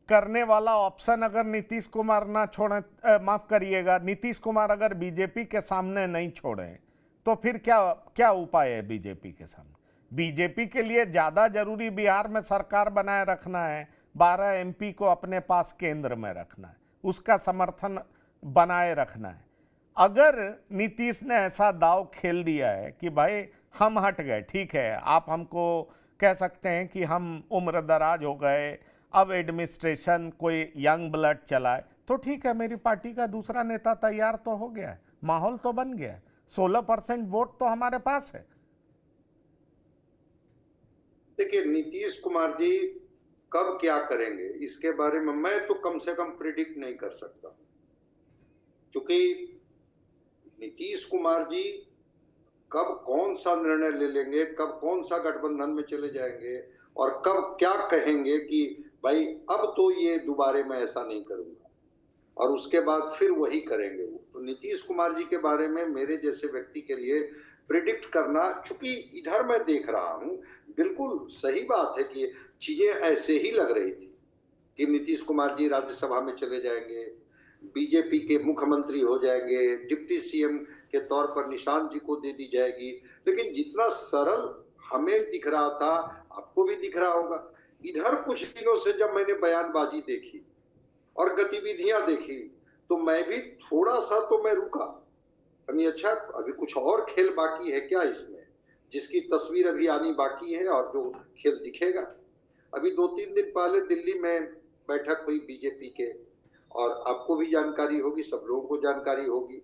करने वाला ऑप्शन अगर नीतीश कुमार ना छोड़े, माफ करिएगा, नीतीश कुमार अगर बीजेपी के सामने नहीं छोड़े तो फिर क्या उपाय है बीजेपी के सामने? बीजेपी के लिए ज़्यादा जरूरी बिहार में सरकार बनाए रखना है, 12 एमपी को अपने पास केंद्र में रखना है, उसका समर्थन बनाए रखना है। अगर नीतीश ने ऐसा दाव खेल दिया है कि भाई हम हट गए, ठीक है, आप हमको कह सकते हैं कि हम उम्र दराज हो गए, अब एडमिनिस्ट्रेशन कोई यंग ब्लड चलाए तो ठीक है, मेरी पार्टी का दूसरा नेता तैयार तो हो गया है, माहौल तो बन गया है, 16% वोट तो हमारे पास है। देखिए, नीतीश कुमार जी कब क्या करेंगे इसके बारे में मैं तो कम से कम प्रिडिक्ट नहीं कर सकता, क्योंकि नीतीश कुमार जी कब कौन सा निर्णय ले लेंगे, कब कौन सा गठबंधन में चले जाएंगे और कब क्या कहेंगे कि भाई अब तो ये दोबारे मैं ऐसा नहीं करूंगा, और उसके बाद फिर वही करेंगे वो। तो नीतीश कुमार जी के बारे में मेरे जैसे व्यक्ति के लिए प्रिडिक्ट करना, चूंकि इधर मैं देख रहा हूं, बिल्कुल सही बात है कि चीजें ऐसे ही लग रही थी कि नीतीश कुमार जी राज्यसभा में चले जाएंगे, बीजेपी के मुख्यमंत्री हो जाएंगे, डिप्टी सीएम के तौर पर निशांत जी को दे दी जाएगी। लेकिन जितना सरल हमें दिख रहा था, आपको भी दिख रहा होगा। इधर कुछ दिनों से जब मैंने बयानबाजी देखी और गतिविधियां देखी तो मैं भी थोड़ा सा तो मैं रुका। अच्छा, अभी कुछ और खेल बाकी है क्या इसमें, जिसकी तस्वीर अभी आनी बाकी है और जो खेल दिखेगा। अभी 2-3 दिन पहले दिल्ली में बैठक हुई बीजेपी के, और आपको भी जानकारी होगी, सब लोगों को जानकारी होगी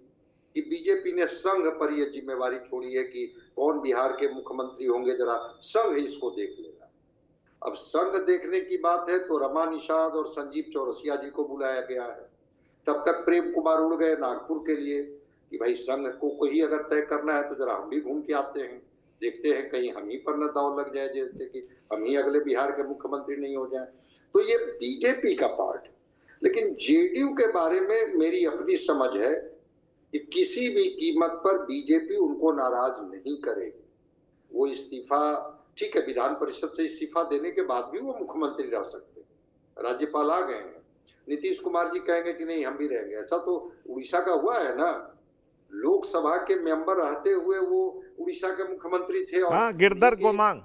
कि बीजेपी ने संघ पर यह जिम्मेवारी छोड़ी है कि कौन बिहार के मुख्यमंत्री होंगे, जरा संघ इसको देख लेगा। अब संघ देखने की बात है तो रमा निषाद और संजीव चौरसिया जी को बुलाया गया है। तब तक प्रेम कुमार उड़ गए नागपुर के लिए कि भाई संघ को कोई अगर तय करना है तो जरा हम भी घूम के आते हैं, देखते हैं कहीं हम ही पर न दाव लग जाए, जैसे कि हम ही अगले बिहार के मुख्यमंत्री नहीं हो जाए। तो ये बीजेपी का पार्ट है। लेकिन जेडीयू के बारे में मेरी अपनी समझ है कि किसी भी कीमत पर बीजेपी उनको नाराज नहीं करेगी। वो इस्तीफा, ठीक है, विधान परिषद से इस्तीफा देने के बाद भी वो मुख्यमंत्री रह सकते हैं, राज्यपाल आ गए हैं। नीतीश कुमार जी कहेंगे कि नहीं हम भी रहेंगे, ऐसा तो उड़ीसा का हुआ है ना, लोकसभा के मेंबर रहते हुए वो उड़ीसा के मुख्यमंत्री थे। और हाँ, गिरधर गोमांग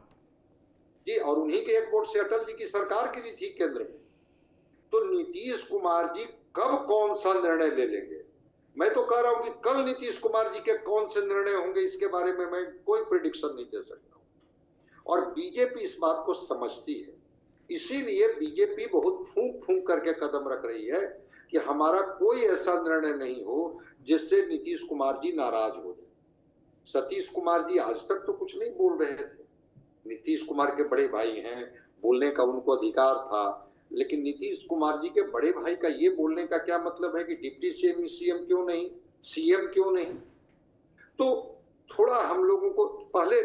जी, और उन्हीं के एक वोट से अटल जी की सरकार गिरी थी केंद्र में। तो नीतीश कुमार जी कब कौन सा निर्णय ले लेंगे, मैं तो कह रहा हूं कि कल नीतीश कुमार जी के कौन से निर्णय होंगे इसके बारे में मैं कोई प्रेडिक्शन नहीं दे सकता हूं। और बीजेपी इस बात को समझती है, इसीलिए बीजेपी बहुत फूंक फूंक करके कदम रख रही है कि हमारा कोई ऐसा निर्णय नहीं हो जिससे नीतीश कुमार जी नाराज हो जाए। सतीश कुमार जी आज तक तो कुछ नहीं बोल रहे थे, नीतीश कुमार के बड़े भाई हैं, बोलने का उनको अधिकार था। लेकिन नीतीश कुमार जी के बड़े भाई का ये बोलने का क्या मतलब है कि डिप्टी सीएम क्यों नहीं, सीएम क्यों नहीं। तो थोड़ा हम लोगों को पहले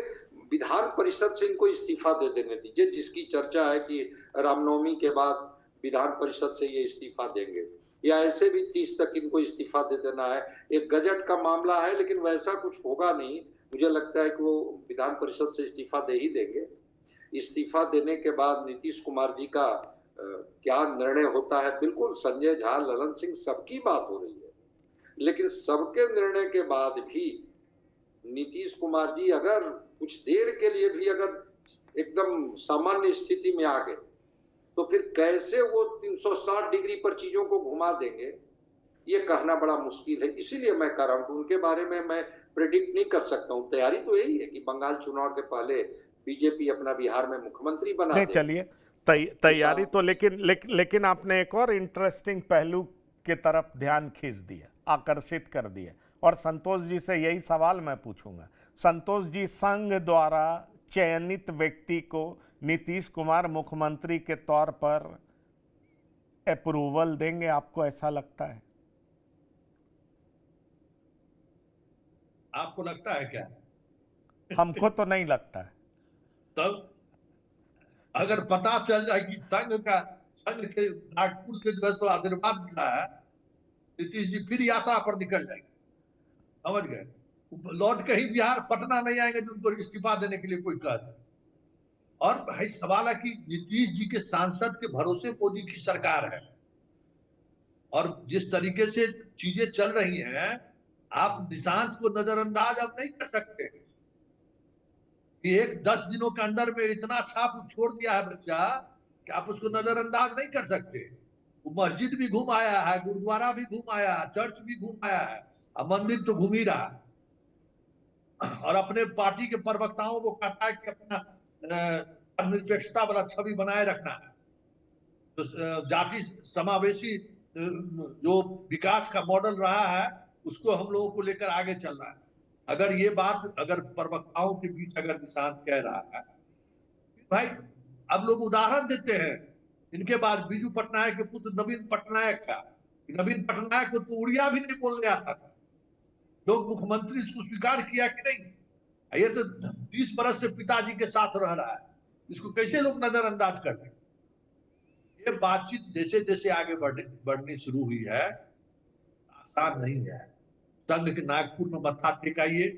विधान परिषद से इनको इस्तीफा दे देने दीजिए, जिसकी चर्चा है कि रामनवमी के बाद विधान परिषद से ये इस्तीफा देंगे, या ऐसे भी 30 तक इनको इस्तीफा दे देना है। एक गजट का मामला है, लेकिन वैसा कुछ होगा नहीं। मुझे लगता है कि वो विधान परिषद से इस्तीफा दे ही देंगे। इस्तीफा देने के बाद नीतीश कुमार जी का क्या निर्णय होता है, बिल्कुल संजय झा, ललन सिंह सबकी बात हो रही है, लेकिन सबके निर्णय के बाद भी नीतीश कुमार जी अगर कुछ देर के लिए भी अगर एकदम सामान्य स्थिति में आ गए तो फिर कैसे वो 360 डिग्री पर चीजों को घुमा देंगे, ये कहना बड़ा मुश्किल है। इसीलिए मैं कह रहा हूं कि उनके बारे में मैं प्रेडिक्ट नहीं कर सकता हूं। तैयारी तो यही है कि बंगाल चुनाव के पहले बीजेपी अपना बिहार में मुख्यमंत्री बना दे। चलिए, तैयारी तो लेकिन आपने एक और इंटरेस्टिंग पहलू की तरफ ध्यान खींच दिया, आकर्षित कर दिया, और संतोष जी से यही सवाल मैं पूछूंगा। संतोष जी, संघ द्वारा चयनित व्यक्ति को नीतीश कुमार मुख्यमंत्री के तौर पर अप्रूवल देंगे, आपको ऐसा लगता है? आपको लगता है क्या? हमको तो नहीं लगता है। तब अगर पता चल जाए कि संघ के नागपुर से जो है सो आशीर्वाद मिला है, नीतीश जी फिर यात्रा पर निकल जाएंगे, समझ गए, लौट के ही बिहार पटना नहीं आएंगे जो उनको इस्तीफा देने के लिए कोई कह दे। और भाई सवाल है कि नीतीश जी के सांसद के भरोसे मोदी की सरकार है, और जिस तरीके से चीजें चल रही हैं, आप निशांत को नजरअंदाज अब नहीं कर सकते कि 10 दिनों के अंदर में इतना छाप छोड़ दिया है बच्चा कि आप उसको नजरअंदाज नहीं कर सकते। वो मस्जिद भी घूम आया है, गुरुद्वारा भी घूम आया है, चर्च भी घूम आया है, अब मंदिर तो घूम ही रहा है, और अपने पार्टी के प्रवक्ताओं को कहता है कि अपना निरपेक्षता वाला छवि बनाए रखना है। तो जाति समावेशी जो विकास का मॉडल रहा है उसको हम लोगों को लेकर आगे चलना है। अगर ये बात अगर प्रवक्ताओं के बीच अगर निशांत कह रहा है, भाई अब लोग उदाहरण देते हैं इनके बाद बिजू पटनायक के पुत्र नवीन पटनायक का। नवीन पटनायक को तो उड़िया भी नहीं बोलने आता था, लोग मुख्यमंत्री इसको स्वीकार किया कि नहीं? ये तो 30 बरस से पिताजी के साथ रह रहा है, इसको कैसे लोग नजरअंदाज कर दें? ये बातचीत जैसे जैसे आगे बढ़नी शुरू हुई है, आसान नहीं है। संघ के नागपुर में मत्था टेकाइए,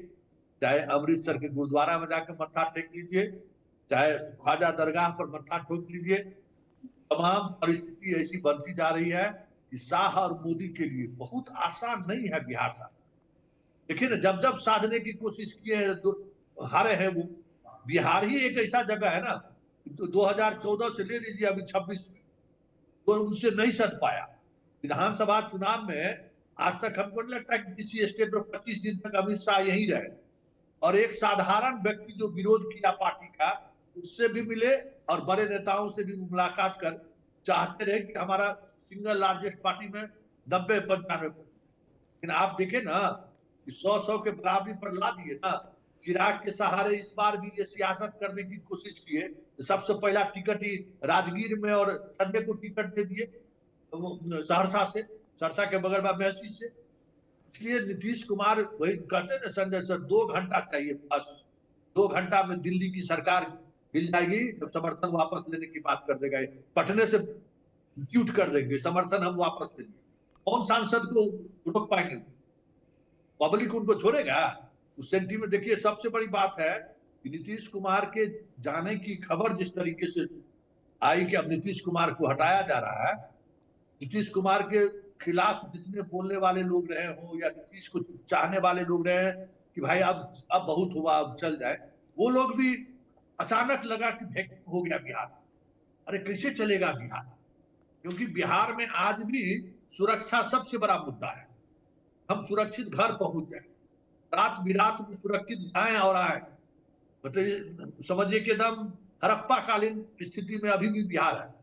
चाहे अमृतसर के गुरुद्वारा में जाकर मत्था टेक लीजिए, चाहे ख्वाजा दरगाह पर मत्था ठोक लीजिए, तमाम परिस्थिति ऐसी बनती जा रही है कि शाह और मोदी के लिए बहुत आसान नहीं है बिहार साधना। देखिए ना, जब जब साधने की कोशिश किए हैं हारे हैं वो। बिहार ही एक ऐसा जगह है ना, तो 2014 से ले लीजिए अभी 26 में, तो उनसे नहीं सध पाया। विधानसभा चुनाव में आज तक हमको नहीं लगता कि किसी स्टेट में 25 दिन तक अमित शाह यहीं रहे, और एक साधारण व्यक्ति जो विरोध किया पार्टी का, उससे भी मिले और बड़े नेताओं से भी मुलाकात कर चाहते रहे कि हमारा सिंगल लार्जेस्ट पार्टी में 90-95। लेकिन आप देखे ना कि 100 के बराबरी पर ला दिए ना। चिराग के सहारे इस बार भी ये सियासत करने की कोशिश किए, तो सबसे पहला टिकट ही राजगीर में, और संजय को टिकट दे दिए सहरसा के बगल में महसी से। इसलिए नीतीश कुमार वही कहते ना संजय सर, 2 घंटा चाहिए बस, 2 घंटा में दिल्ली की सरकार हिल जाएगी, जब समर्थन वापस लेने की बात कर देगा, पटने से ट्वीट कर देंगे समर्थन हम वापस लेंगे। कौन सांसद को रोक पाएंगे? पब्लिक उनको छोड़ेगा? उस सेंटी में देखिए, सबसे बड़ी बात है कि नीतीश कुमार के जाने की खबर जिस तरीके से आई कि अब नीतीश कुमार को हटाया जा रहा है, नीतीश कुमार के खिलाफ जितने बोलने वाले लोग रहे हो या नीतीश को चाहने वाले लोग रहे हैं कि भाई अब बहुत हुआ, अब चल जाए, वो लोग भी अचानक लगा कि वैक्यूम हो गया बिहार। अरे कैसे चलेगा बिहार? क्योंकि बिहार में आज भी सुरक्षा सबसे बड़ा मुद्दा है। हम सुरक्षित घर पहुंच जाए, रात बिरात में सुरक्षित जाएं और आए, मतलब समझिए कि एकदम हड़प्पा कालीन स्थिति में अभी भी बिहार है।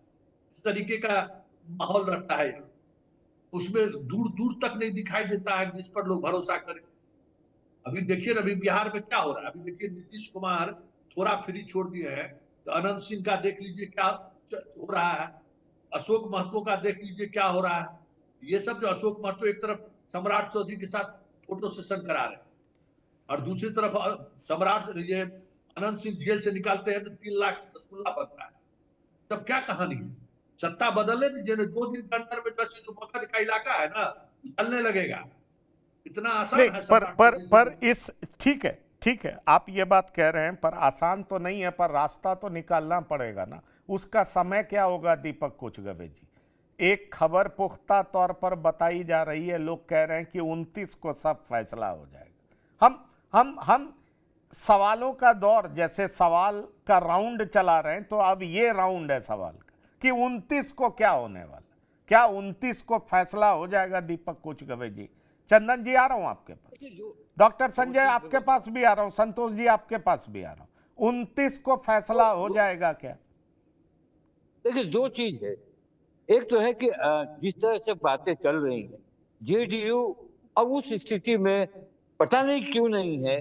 इस तरीके का माहौल रहता है यहाँ, उसमें दूर दूर तक नहीं दिखाई देता है जिस पर लोग भरोसा करें। अभी देखिए ना, अभी बिहार में क्या हो रहा है। अभी देखिए नीतीश कुमार थोड़ा फ्री छोड़ दिए हैं, तो अनंत सिंह का देख लीजिए क्या हो रहा है, अशोक महतो का देख लीजिए क्या हो रहा है। ये सब जो अशोक महतो एक तरफ सम्राट चौधरी के साथ फोटो सेशन करा रहे हैं, और दूसरी तरफ सम्राट ये अनंत सिंह जेल से निकालते हैं तो 3 लाख रसगुल्ला बनता है। तब क्या कहानी है? सत्ता बदलने दीजिए, 2 दिन के अंदर में जैसे जो मगध का इलाका है ना, चलने लगेगा। इतना आसान नहीं, है पर इस ठीक है आप ये बात कह रहे हैं, पर आसान तो नहीं है, पर रास्ता तो निकालना पड़ेगा ना। उसका समय क्या होगा दीपक कोचगवे जी? एक खबर पुख्ता तौर पर बताई जा रही है, लोग कह रहे हैं कि 29 को सब फैसला हो जाएगा। हम सवालों का दौर, जैसे सवाल का राउंड चला रहे हैं, तो अब ये राउंड है सवाल का कि 29 को क्या होने वाला। क्या 29 को फैसला हो जाएगा दीपक कोचगवे जी? चंदन जी आ रहा हूं आपके पास, डॉक्टर संजय आपके पास भी आ रहा हूं, संतोष जी आपके पास भी आ रहा हूं। 29 को फैसला हो जाएगा क्या? देखिए, 2 चीज है। एक तो है कि जिस तरह से बातें चल रही हैं, जेडीयू अब उस स्थिति में पता नहीं क्यों नहीं है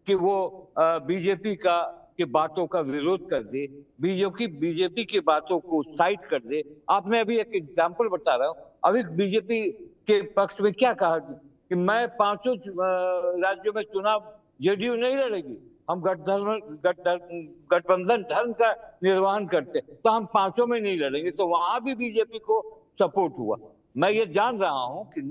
कि वो बीजेपी की बातों का विरोध कर दे, बीजेपी की बातों को साइड कर दे। आप मैं अभी एक एग्जांपल बता रहा हूं। अभी बीजेपी के पक्ष में क्या कहा कि मैं 5 राज्यों में चुनाव जेडीयू नहीं लड़ेगी, हम गठबंधन धर्म का निर्वहन करते, तो हम 5 में नहीं लड़ेंगे। तो वहां भी बीजेपी को सपोर्ट हुआ। मैं ये जान रहा हूं कि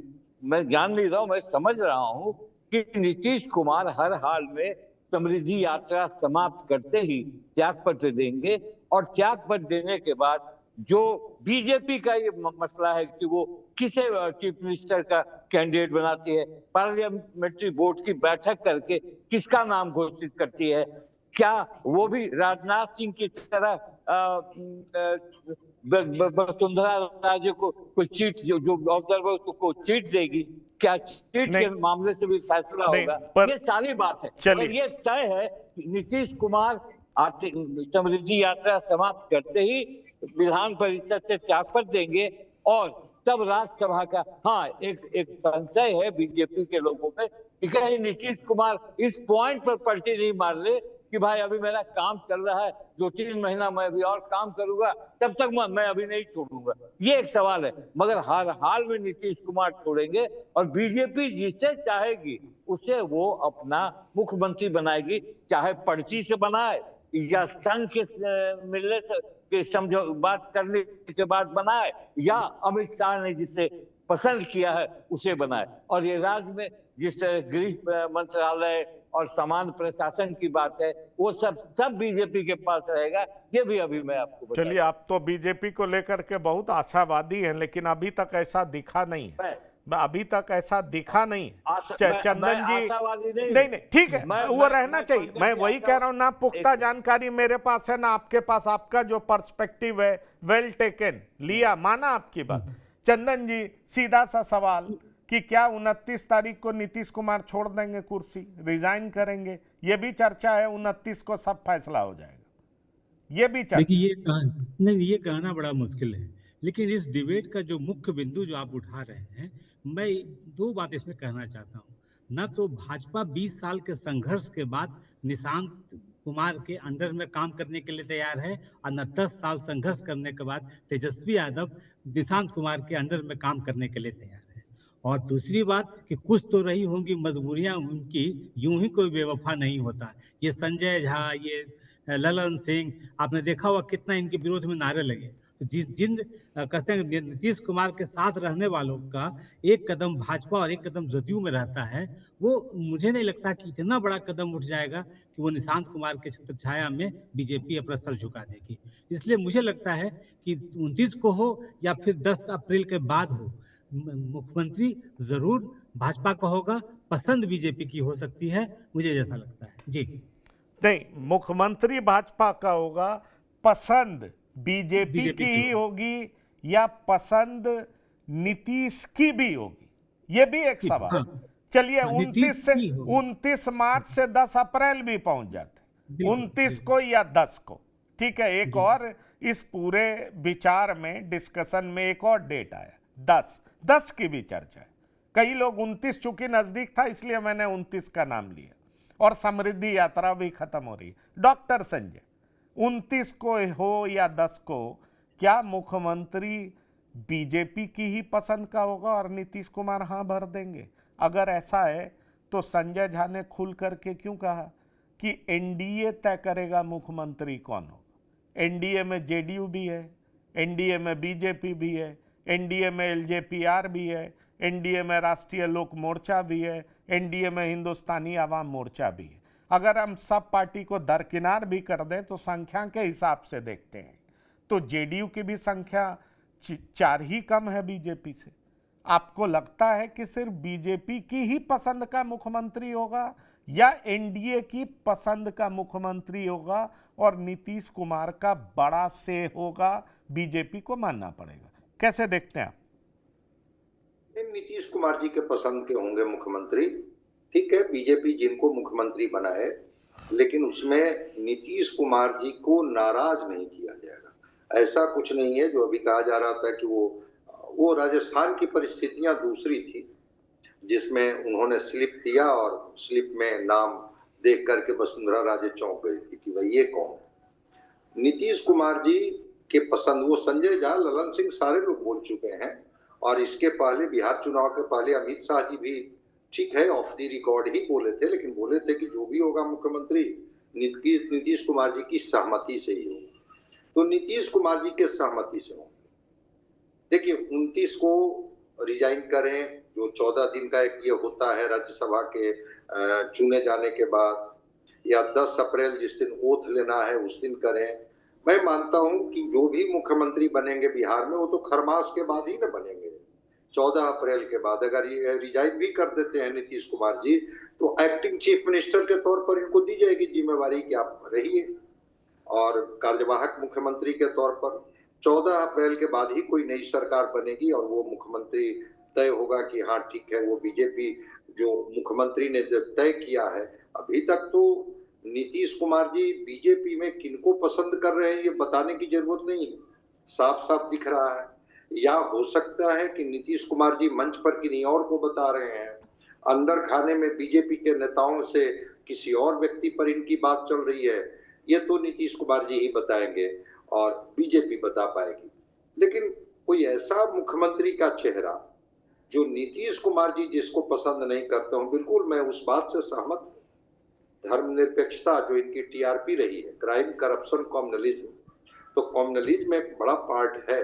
मैं जान नहीं रहा हूं, मैं समझ रहा हूं कि नीतीश कुमार हर हाल में समृद्धि यात्रा समाप्त करते ही त्याग पत्र देंगे, और त्याग पत्र देने के बाद जो बीजेपी का ये मसला है कि वो किसे चीफ मिनिस्टर का कैंडिडेट बनाती है, पार्लियामेंट्री बोर्ड की बैठक करके किसका नाम घोषित करती है, क्या वो भी राजनाथ सिंह की तरह वसुंधरा राजे को कोई चीट, जो ऑब्जर्वर को चीट देगी, क्या चीट के मामले से भी फैसला होगा? ये सारी बात है। और ये तय है नीतीश कुमार समृद्धि यात्रा समाप्त करते ही विधान परिषद से त्यागपत्र देंगे और तब राज्यसभा का, हाँ, एक संशय है बीजेपी के लोगों में कि कहीं नीतीश कुमार इस पॉइंट पर पलटी नहीं मार ले कि भाई अभी मेरा काम चल रहा है, 2-3 महीना मैं अभी और काम करूंगा, तब तक मैं अभी नहीं छोड़ूंगा। ये एक सवाल है, मगर हर हाल में नीतीश कुमार छोड़ेंगे और बीजेपी जिसे चाहेगी उसे वो अपना मुख्यमंत्री बनाएगी, चाहे पर्ची से बनाए या संघ के मिलने से के समझो बात करने के बाद बनाए या अमित शाह ने जिसे पसंद किया है उसे बनाए। और ये राज्य में जिस गृह मंत्रालय और समान प्रशासन की बात है वो सब बीजेपी के पास रहेगा। ये भी अभी मैं आपको बता, चलिए, आप तो बीजेपी को लेकर के बहुत आशावादी हैं, लेकिन अभी तक ऐसा दिखा नहीं है। अभी तक ऐसा दिखा नहीं है। चंदन जी, नहीं, ठीक है, वो रहना चाहिए। मैं वही कह रहा हूँ ना, पुख्ता जानकारी मेरे पास है ना आपके पास। आपका जो पर्सपेक्टिव है वेल टेकन, लिया, माना आपकी बात। चंदन जी, सीधा सा सवाल कि क्या 29 तारीख को नीतीश कुमार छोड़ देंगे कुर्सी, रिजाइन करेंगे? ये भी चर्चा है, 29 को सब फैसला हो जाएगा, ये भी चर्चा। देखिए, ये कहना बड़ा मुश्किल है, लेकिन इस डिबेट का जो मुख्य बिंदु जो आप उठा रहे हैं, मैं 2 बात इसमें कहना चाहता हूँ। न तो भाजपा 20 साल के संघर्ष के बाद निशांत कुमार के अंडर में काम करने के लिए तैयार है, और न 10 साल संघर्ष करने के बाद तेजस्वी यादव निशांत कुमार के अंडर में काम करने के लिए तैयार है। और दूसरी बात कि कुछ तो रही होंगी मजबूरियां उनकी, यूं ही कोई बेवफा नहीं होता। ये संजय झा, ये ललन सिंह, आपने देखा हुआ कितना इनके विरोध में नारे लगे। जिन कहते हैं नीतीश कुमार के साथ रहने वालों का एक कदम भाजपा और एक कदम जदयू में रहता है, वो मुझे नहीं लगता कि इतना बड़ा कदम उठ जाएगा कि वो निशांत कुमार के छत्र छाया में बीजेपी अपना सर झुका देगी। इसलिए मुझे लगता है कि 29 को हो या फिर 10 अप्रैल के बाद हो, मुख्यमंत्री जरूर भाजपा का होगा, पसंद बीजेपी की हो सकती है, मुझे जैसा लगता है। जी नहीं, मुख्यमंत्री भाजपा का होगा, पसंद बीजेपी की ही होगी या पसंद नीतीश की भी होगी, ये भी एक सवाल। चलिए, 29 मार्च से 10 अप्रैल भी पहुंच जाते, 29 को या 10 को, ठीक है। एक और इस पूरे विचार में, डिस्कशन में एक और डेट आया, 10 की भी चर्चा है। कई लोग 29, चूंकि नजदीक था इसलिए मैंने 29 का नाम लिया, और समृद्धि यात्रा भी खत्म हो रही। डॉक्टर संजय, 29 को हो या 10 को, क्या मुख्यमंत्री बीजेपी की ही पसंद का होगा और नीतीश कुमार हाँ भर देंगे? अगर ऐसा है तो संजय झा ने खुल करके क्यों कहा कि एनडीए तय करेगा मुख्यमंत्री कौन होगा? एनडीए में जेडीयू भी है, एनडीए में बीजेपी भी है, एनडीए में एलजेपीआर भी है, एनडीए में राष्ट्रीय लोक मोर्चा भी है, एनडीए में हिंदुस्तानी आवाम मोर्चा भी है। अगर हम सब पार्टी को दरकिनार भी कर दें तो संख्या के हिसाब से देखते हैं तो जेडीयू की भी संख्या 4 ही कम है बीजेपी से। आपको लगता है कि सिर्फ बीजेपी की ही पसंद का मुख्यमंत्री होगा या एनडीए की पसंद का मुख्यमंत्री होगा और नीतीश कुमार का बड़ा से होगा? बीजेपी को मानना पड़ेगा। कैसे देखते हैं आप? नीतीश कुमार जी के पसंद के होंगे मुख्यमंत्री, ठीक है। बीजेपी जिनको मुख्यमंत्री बनाए, लेकिन उसमें नीतीश कुमार जी को नाराज नहीं किया जाएगा। ऐसा कुछ नहीं है जो अभी कहा जा रहा था कि वो राजस्थान की परिस्थितियां दूसरी थी, जिसमें उन्होंने स्लिप दिया और स्लिप में नाम देख करके वसुंधरा राजे चौंक गई थी कि भाई ये कौन है। नीतीश कुमार जी के पसंद, वो संजय झा, ललन सिंह, सारे लोग बोल चुके हैं। और इसके पहले बिहार चुनाव के पहले अमित शाह जी भी, ठीक है, ऑफ द रिकॉर्ड ही बोले थे, लेकिन बोले थे कि जो भी होगा मुख्यमंत्री नीतीश कुमार जी की सहमति से ही होगा। तो नीतीश कुमार जी के सहमति से होंगे। देखिए, 29 को रिजाइन करें, जो 14 दिन का एक ये होता है राज्यसभा के चुने जाने के बाद, या 10 अप्रैल जिस दिन ओथ लेना है उस दिन करें। मैं मानता हूं कि जो भी मुख्यमंत्री बनेंगे बिहार में वो तो खरमास के बाद ही न बनेंगे, 14 अप्रैल के बाद। अगर ये रिजाइन भी कर देते हैं नीतीश कुमार जी तो एक्टिंग चीफ मिनिस्टर के तौर पर इनको दी जाएगी जिम्मेवारी कि आप रहिए, और कार्यवाहक मुख्यमंत्री के तौर पर 14 अप्रैल के बाद ही कोई नई सरकार बनेगी और वो मुख्यमंत्री तय होगा कि हाँ ठीक है, वो बीजेपी जो मुख्यमंत्री ने तय किया है। अभी तक तो नीतीश कुमार जी बीजेपी में किनको पसंद कर रहे हैं ये बताने की जरूरत नहीं है, साफ साफ दिख रहा है। या हो सकता है कि नीतीश कुमार जी मंच पर किन्हीं और को बता रहे हैं, अंदर खाने में बीजेपी के नेताओं से किसी और व्यक्ति पर इनकी बात चल रही है, ये तो नीतीश कुमार जी ही बताएंगे और बीजेपी बता पाएगी। लेकिन कोई ऐसा मुख्यमंत्री का चेहरा जो नीतीश कुमार जी जिसको पसंद नहीं करते हो, बिल्कुल मैं उस बात से सहमत हूँ। धर्मनिरपेक्षता जो इनकी टीआरपी रही है, क्राइम करप्शन कम्युनलिज्म, तो कम्युनलिज्म में एक बड़ा पार्ट है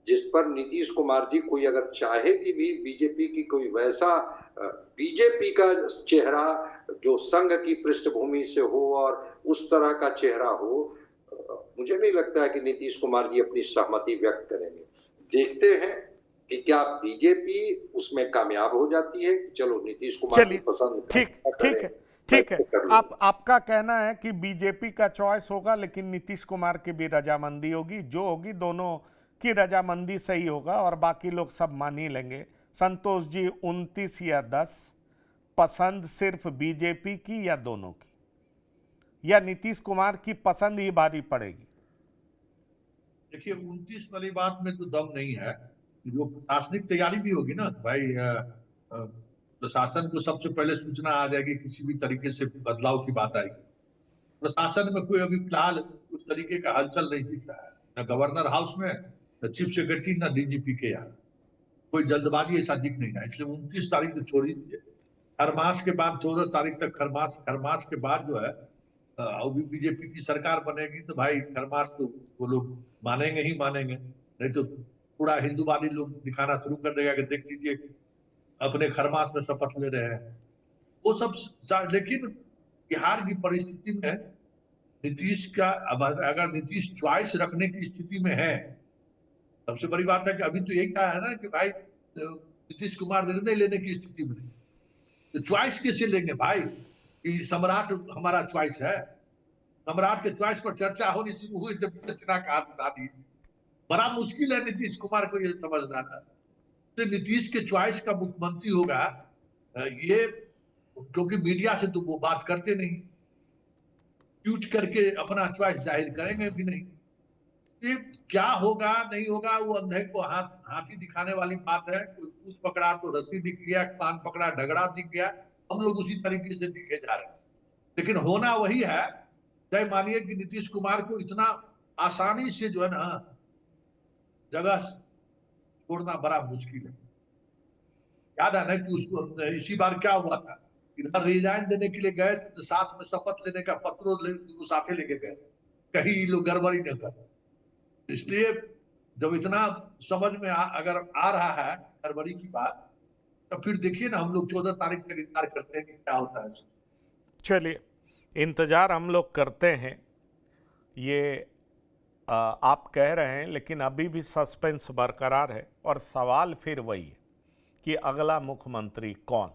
जिस पर नीतीश कुमार जी कोई अगर चाहेगी भी बीजेपी की कोई वैसा बीजेपी का चेहरा जो संघ की पृष्ठभूमि से हो और उस तरह का चेहरा हो, मुझे नहीं लगता है कि नीतीश कुमार जी अपनी सहमति व्यक्त करेंगे। देखते हैं कि क्या बीजेपी उसमें कामयाब हो जाती है। चलो नीतीश कुमार की पसंद ठीक है। आपका कहना है कि बीजेपी का चॉइस होगा लेकिन नीतीश कुमार की भी रजामंदी होगी, जो होगी दोनों की रजामंदी सही होगा और बाकी लोग सब मान ही लेंगे। संतोष जी, 29 या 10 पसंद सिर्फ बीजेपी की या दोनों की, या नीतीश कुमार की पसंद ही भारी पड़ेगी? देखिए 29 वाली बात में तो दम नहीं है, जो प्रशासनिक तैयारी भी होगी ना भाई, प्रशासन को सबसे पहले सूचना आ जाएगी, किसी भी तरीके से बदलाव की बात आएगी। प्रशासन में कोई अभी फिलहाल उस तरीके का हलचल नहीं दिख रहा है, न गवर्नर हाउस में, न चीफ सेक्रेटरी, न डीजीपी के यहाँ कोई जल्दबाजी ऐसा दिख नहीं रहा। इसलिए 29 तारीख तो छोड़ ही दीजिए, खरमास के बाद 14 तारीख तक खरमास के बाद जो है अभी बीजेपी की सरकार बनेगी तो भाई खरमास तो वो लोग मानेंगे ही मानेंगे, नहीं तो पूरा हिंदूवादी लोग दिखाना शुरू कर देगा कि देख लीजिए अपने खरमास में शपथ ले रहे हैं वो सब। लेकिन बिहार की परिस्थिति में नीतीश का, अगर नीतीश चॉइस रखने की स्थिति में है, सबसे बड़ी बात है कि अभी तो यही कहा है ना कि भाई नीतीश कुमार निर्णय लेने की स्थिति में नहीं, तो चॉइस कैसे लेंगे भाई कि सम्राट हमारा चॉइस है। सम्राट के चॉइस पर चर्चा होनी शुरू हुई जब सिन्हा का हाथ उठा दी। बड़ा मुश्किल है नीतीश कुमार को ये समझना था। तो नीतीश के चॉइस का मुख्यमंत्री होगा ये, क्योंकि मीडिया से तो वो बात करते नहीं, ट्वीट करके अपना चॉइस जाहिर करेंगे भी नहीं। ये क्या होगा नहीं होगा वो अंधे को हाथी दिखाने वाली बात है। कोई पूछ पकड़ा तो रस्सी दिख गया, कान पकड़ा ढगड़ा दिख गया, हम लोग उसी तरीके से दिखे जा रहे हैं। लेकिन होना वही है, चाहे मानिए कि नीतीश कुमार को इतना आसानी से जो है ना जगह छोड़ना बड़ा मुश्किल है। याद है ना कि उसको इसी बार क्या हुआ था, इधर रिजाइन देने के लिए गए थे तो साथ में शपथ लेने का पत्रों साथ लेके गए थे, कहीं लोग गड़बड़ी न करते। इसलिए जब इतना समझ में अगर आ रहा है गड़बड़ी की बात, तो फिर देखिए ना हम लोग 14 तारीख तक इंतजार करते हैं कि क्या होता है। चलिए इंतजार हम लोग करते हैं, ये आप कह रहे हैं, लेकिन अभी भी सस्पेंस बरकरार है और सवाल फिर वही है कि अगला मुख्यमंत्री कौन।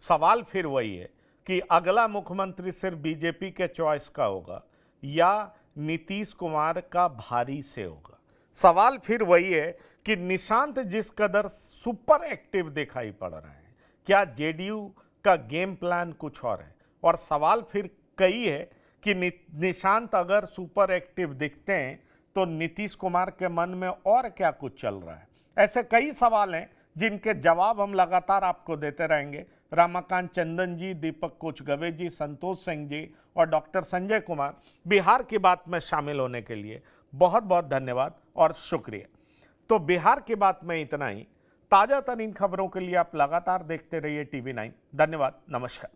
सवाल फिर वही है कि अगला मुख्यमंत्री सिर्फ बीजेपी के चॉइस का होगा या नीतीश कुमार का भारी से होगा। सवाल फिर वही है कि निशांत जिस कदर सुपर एक्टिव दिखाई पड़ रहे हैं, क्या जेडीयू का गेम प्लान कुछ और है? और सवाल फिर कई है कि निशांत अगर सुपर एक्टिव दिखते हैं तो नीतीश कुमार के मन में और क्या कुछ चल रहा है? ऐसे कई सवाल हैं जिनके जवाब हम लगातार आपको देते रहेंगे। रामाकांत चंदन जी, दीपक कोचगवे जी, संतोष सिंह जी और डॉक्टर संजय कुमार, बिहार की बात में शामिल होने के लिए बहुत बहुत धन्यवाद और शुक्रिया। तो बिहार की बात में इतना ही। ताज़ा तरीन खबरों के लिए आप लगातार देखते रहिए TV9। धन्यवाद, नमस्कार।